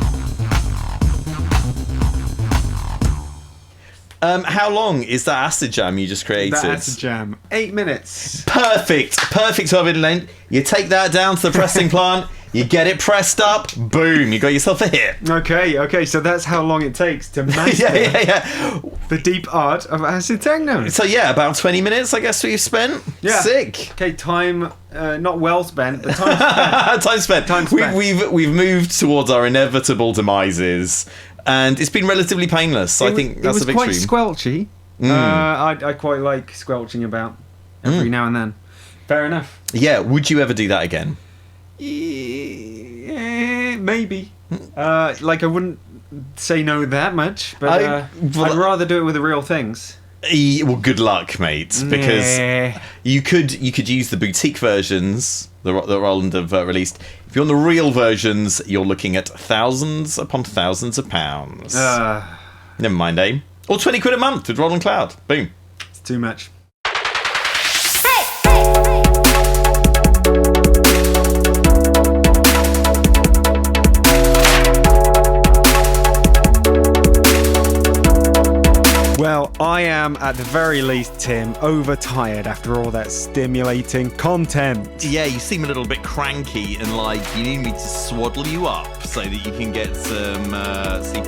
How long is that acid jam you just created? That acid jam. 8 minutes. Perfect 12-inch length. You take that down to the pressing plant. You get it pressed up. Boom! You got yourself a hit. Okay. So that's how long it takes to master yeah. the deep art of acid techno. So yeah, about 20 minutes, I guess we've spent. Yeah. Sick. Okay, time not well spent, but time spent. Time spent. We've moved towards our inevitable demises, and it's been relatively painless. I think that's a victory. It was quite squelchy. I quite like squelching about every now and then. Fair enough. Yeah. Would you ever do that again? Maybe. Like I wouldn't say no that much, but I'd rather do it with the real things. Well, good luck, mate, because you could use the boutique versions that Roland have released. If you want the real versions, you're looking at thousands upon thousands of pounds. Never mind, AIM. Or 20 quid a month with Roland Cloud. Boom. It's too much. Well, I am, at the very least, Tim, overtired after all that stimulating content. Yeah, you seem a little bit cranky and like you need me to swaddle you up so that you can get some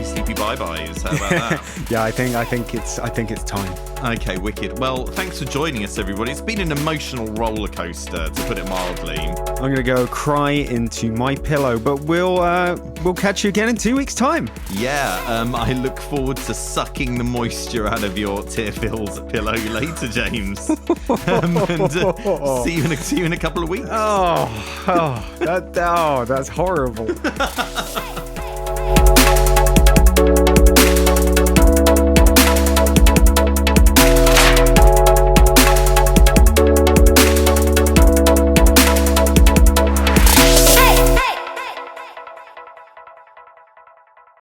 sleepy bye-byes. How about that? Yeah, I think it's time. Okay, wicked. Well, thanks for joining us, everybody. It's been an emotional roller coaster, to put it mildly. I'm gonna go cry into my pillow, but we'll catch you again in 2 weeks' time. Yeah, I look forward to sucking the moisture out of your tear-filled pillow later, James. See you in a couple of weeks. That's horrible.